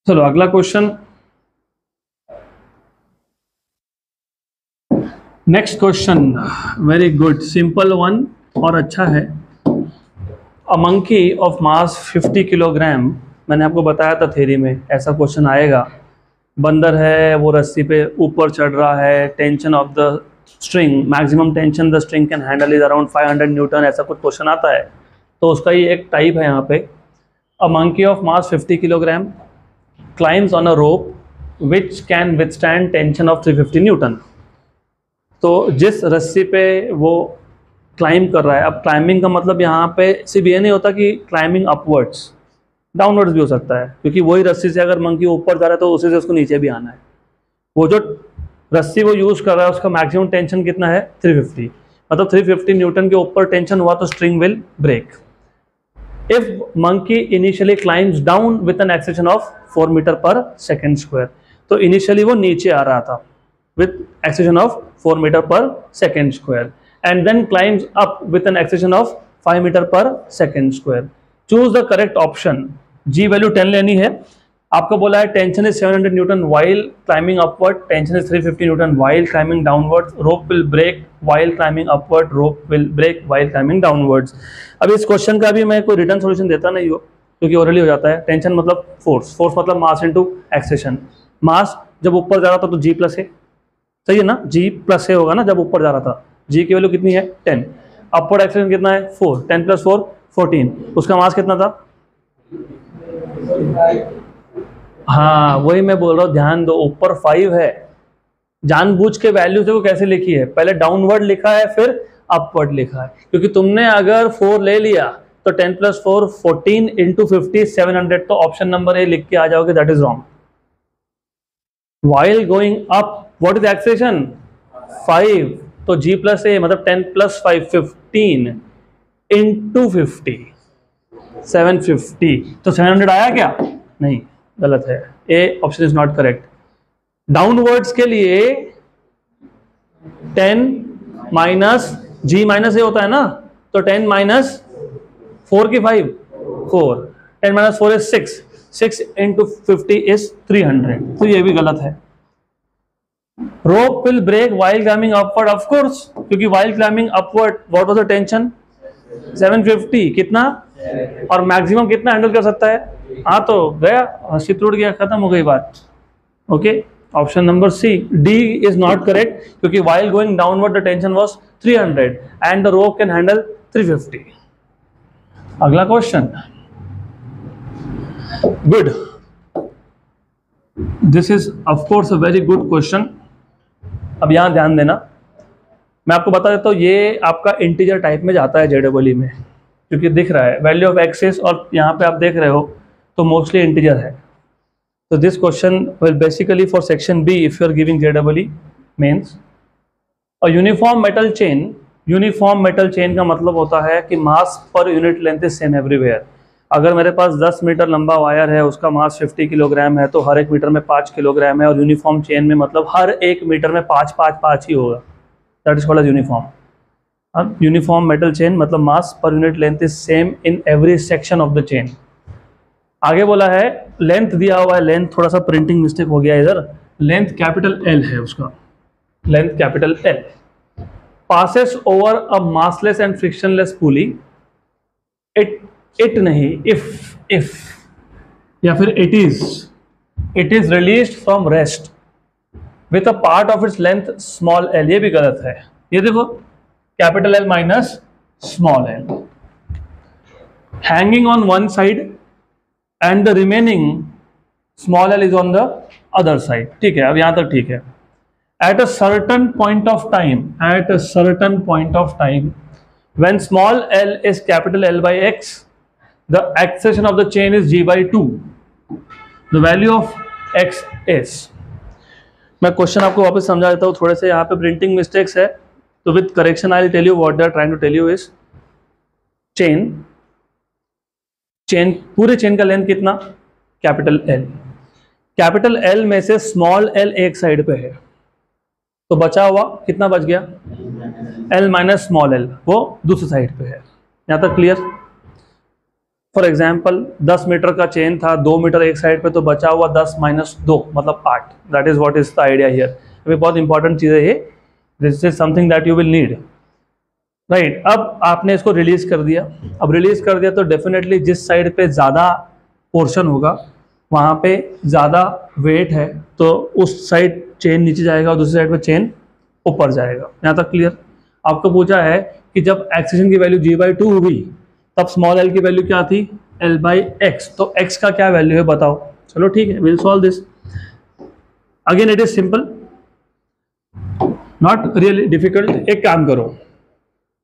चलो अगला question, next question, very good, simple one और अच्छा है। A monkey of mass 50 kilogram, मैंने आपको बताया था थ्योरी में ऐसा क्वेश्चन आएगा। बंदर है, वो रस्सी पे ऊपर चढ़ रहा है, tension of the string, maximum tension the string can handle is around 500 Newton, ऐसा कुछ क्वेश्चन आता है। तो उसका ही एक टाइप है यहाँ पे। अ monkey of mass 50 kilogram climbs on a rope which can withstand tension of 350 Newton. तो जिस रस्सी पे वो क्लाइंब कर रहा है, अब क्लाइंबिंग का मतलब यहाँ पे सिर्फ ये नहीं होता कि क्लाइंबिंग अपवर्ड्स, डाउनवर्ड्स भी हो सकता है, क्योंकि वही रस्सी से अगर मंकी ऊपर जा रहा है तो उसी से उसको नीचे भी आना है। वो जो रस्सी वो यूज कर रहा है उसका मैक्सिमम टेंशन कितना है 350, मतलब 350 न्यूटन के ऊपर टेंशन हुआ तो string will break. If monkey initially climbs down with an acceleration of 4 metre per second square, तो इनिशियली वो नीचे आ रहा था विद acceleration of 4 metre per second square and then climbs up with an acceleration of 5 meter per second square. Choose the correct option. G value 10 लेनी है। आपको बोला है tension is 700 Newton while climbing upward, tension is 350 Newton while climbing downwards, rope will break while climbing upward, rope will break while climbing downwards. अब इस question का भी मैं कोई रिटर्न सॉल्यूशन देता नहीं हो, क्योंकि ओरली हो जाता है। टेंशन मतलब फोर्स, फोर्स मतलब मास इनटू एक्सेलेरेशन। मास जब ऊपर जा रहा था तो G प्लस है, सही है ना, G प्लस है होगा ना जब ऊपर जा रहा था। G की वैल्यू कितनी है 10, अपवर्ड एक्सेलेरेशन कितना है 4, 10 प्लस 4 14, उसका मास कितना था, हाँ वही मैं बोल रहा हूँ, ध्यान दो ऊपर 5 है, जानबूझ के वैल्यू देखो कैसे लिखी है, पहले डाउनवर्ड लिखा है फिर अपवर्ड लिखा है, क्योंकि तुमने अगर 4 ले लिया तो 10 प्लस 4 14 इंटू 50 700, तो ऑप्शन नंबर ए लिख के आ जाओगे, that is wrong. While going up what is acceleration 5, तो G प्लस ए मतलब 10 प्लस 5 15 इंटू 50 750, तो 700 आया क्या, नहीं गलत है, A option is not correct. Downwards के लिए 10 माइनस G माइनस ए होता है ना, तो 10 माइनस 4 की 5 4, 10 माइनस 4 इज 6, 6 इंटू 50 इज 300, तो ये भी गलत है। Rope will break while climbing upward, of course, क्योंकि while climbing upward what was the tension 750 कितना, और मैक्सिमम कितना हैंडल कर सकता है, हाँ तो गया, हंसी टूट गया, खत्म हो गई बात। Okay, option number C D is not correct, क्योंकि while going downward the tension was 300 and the rope can handle 350। अगला question, good, this is of course a very good question. अब यहां ध्यान देना, मैं आपको बता देता हूँ, ये आपका इंटीजर टाइप में जाता है JEE में, क्योंकि दिख रहा है वैल्यू ऑफ एक्सेस, और यहाँ पे आप देख रहे हो तो मोस्टली इंटीजर है। तो this question will basically for section B if you are giving JEE mains. और uniform metal chain, uniform metal chain का मतलब होता है कि mass per unit length is same everywhere. अगर मेरे पास 10 मीटर लंबा वायर है, उसका मास 50 किलोग्राम है, तो हर एक मीटर में 5 किलोग्राम है, और यूनिफॉर्म चेन में मतलब हर एक मीटर में 5 5 5 ही होगा, that is called as uniform. अब यूनिफॉर्म मेटल चेन मतलब mass per unit length is same in every section of the chain. आगे बोला है लेंथ दिया हुआ है, लेंथ थोड़ा सा प्रिंटिंग मिस्टेक हो गया इधर, लेंथ कैपिटल L है उसका, length capital L passes over a massless and frictionless pulley, it नहीं, if या फिर it is released from rest with a part of its length small l, ये भी गलत है, ये देखो capital L minus small l, hanging on one side and the remaining small l is on the other side। ठीक है, अब यहां तक ठीक है। At a certain point of time, when small l is capital L by x, the acceleration of the chain is g by 2. The value of x is, मैं question आपको वापस समझा देता हूँ, थोड़े से यहाँ पे प्रिंटिंग मिस्टेक्स है, तो with correction I will tell you what they are trying to tell you is, chain पूरे चेन का लेंथ कितना, कैपिटल L, कैपिटल L में से स्मॉल l एक साइड पे है, तो बचा हुआ कितना बच गया, L माइनस स्मॉल l, वो दूसरी साइड पे है। यहाँ तक क्लियर। फॉर एग्जाम्पल 10 मीटर का चेन था, 2 मीटर एक साइड पे, तो बचा हुआ 10 माइनस 2 मतलब 8, that is what is the idea here. अभी बहुत इंपॉर्टेंट चीज़ है ये, this is something that you will need, right. अब आपने इसको रिलीज कर दिया, अब रिलीज कर दिया तो डेफिनेटली जिस साइड पे ज़्यादा पोर्शन होगा वहाँ पे ज़्यादा वेट है, तो उस साइड चेन नीचे जाएगा और दूसरी साइड पे चेन ऊपर जाएगा। यहाँ तक क्लियर। आपको पूछा है कि जब एक्सेलेरेशन की वैल्यू g/2 हुई तब स्मॉल l की वैल्यू क्या थी, L बाई एक्स, तो x का क्या वैल्यू है बताओ। चलो ठीक है, will solve this. Again it is simple, not really difficult. एक काम करो,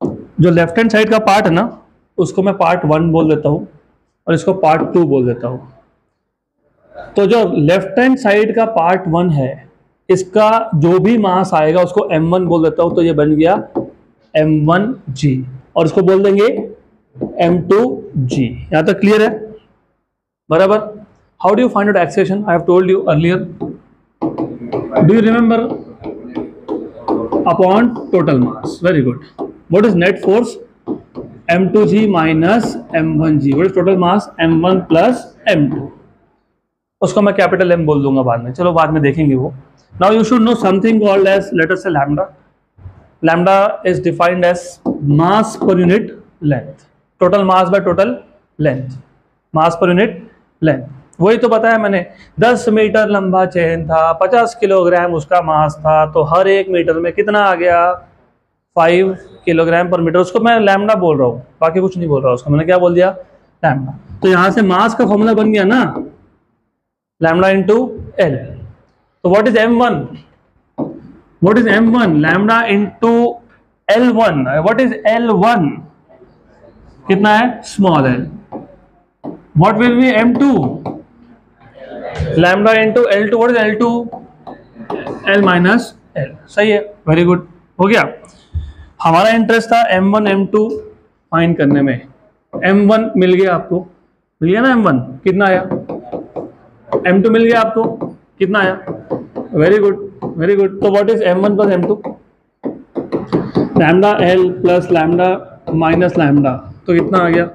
जो लेफ्ट हैंड साइड का पार्ट है ना, उसको मैं पार्ट 1 बोल देता हूँ और इसको पार्ट 2 बोल देता हूँ। तो जो लेफ्ट हैंड साइड का पार्ट 1 है, इसका जो भी मास आएगा उसको m1 बोल देता हूँ, तो ये बन गया m1g, और इसको बोल देंगे m2g। यहां तक क्लियर है? बराबर। How do you find out acceleration? I have told you earlier, do you remember? Upon total mass. Very good. What is net force? m2g minus m1g। What is total mass? m1 plus m2। उसको मैं capital M बोल दूंगा बाद में, चलो बाद में देखेंगे वो। Now you should know something called as, let us say lambda. Lambda is defined as mass per unit length, total mass by total length, mass per unit length. वही तो बताया मैंने, 10 मीटर लंबा चेन था, 50 किलोग्राम उसका मास था, तो हर 1 metre में कितना आ गया? 5 किलोग्राम पर मीटर। उसको मैं लैम्डा बोल रहा हूँ, बाकी कुछ नहीं बोल रहा। उसको मैंने क्या बोल दिया? लैम्डा। तो यहां से मास का फॉर्मूला बन गया ना, लैम्डा इंटू एल। तो what is m1? What is m1? Lambda into l1। What is l1? कितना है? Small l। What will B m2? Lambda into l2। What is l2? l minus l। सही है, very good, हो गया। हमारा interest था m1 m2 find करने में। m1 मिल गया आपको, मिल गया ना m1? कितना आया? m2 मिल गया आपको, कितना आया? Very good, very good. तो what is m1 plus m2? Lambda l plus lambda minus lambda, तो कितना आ गया?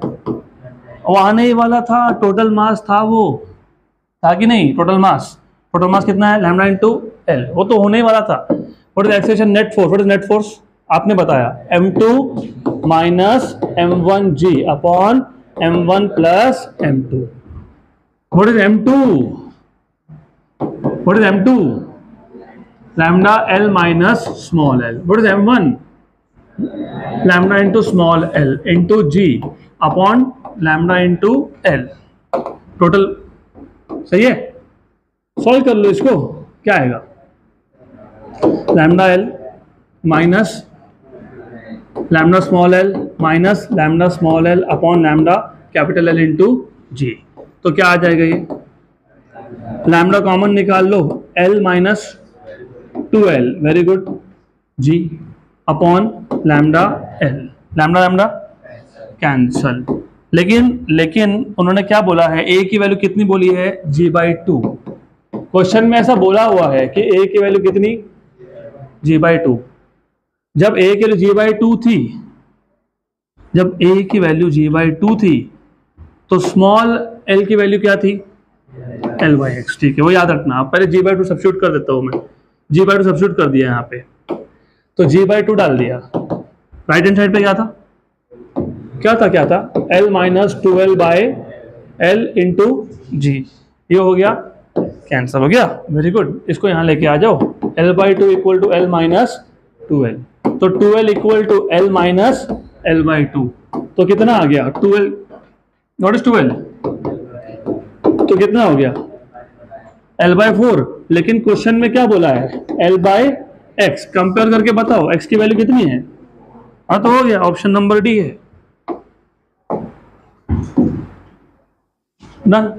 वो आने ही वाला था, टोटल मास था, वो था कि नहीं? टोटल मास, टोटल मास कितना है? लैम्डा इंटू एल, वो तो होने ही वाला था। What is acceleration? Net force. What is net force? आपने बताया m2 minus m1g upon m1 plus m2। What is m2? What is m2? Lambda L minus small l. What is m1? Lambda into small l into g upon lambda into l. Total सही है? Solve कर लो इसको, क्या आएगा? Lambda L minus lambda small L minus lambda small L upon lambda capital L into g. तो क्या आ जाएगा ये? लैम्डा कॉमन निकाल लो, L minus 2L, very good, g upon lambda L। Lambda lambda cancel. लेकिन उन्होंने क्या बोला है? A की वैल्यू कितनी बोली है? g/2। क्वेश्चन में ऐसा बोला हुआ है कि A की वैल्यू कितनी? g/2। जब A की वैल्यू g/2 थी, जब A की वैल्यू g/2 थी, तो स्मॉल l की वैल्यू क्या थी? l/x। ठीक है, वो याद रखना। आप पहले g/2 सब्स्टिट्यूट कर देता हूं मैं, g/2 सब्स्टिट्यूट कर दिया यहाँ पे, तो g/2 डाल दिया। राइट हैंड साइड पे क्या था? l minus 2l by l into g. ये हो गया, कैंसल हो गया, वेरी गुड। इसको यहाँ लेके आ जाओ, l/2 equal to l minus 2l, तो 2l equal to l minus l/2, तो कितना आ गया? 2l। What is 2l? तो कितना हो गया? l/4। लेकिन क्वेश्चन में क्या बोला है? l/x। कंपेयर करके बताओ x की वैल्यू कितनी है? हाँ, तो हो गया, ऑप्शन नंबर डी है। डन।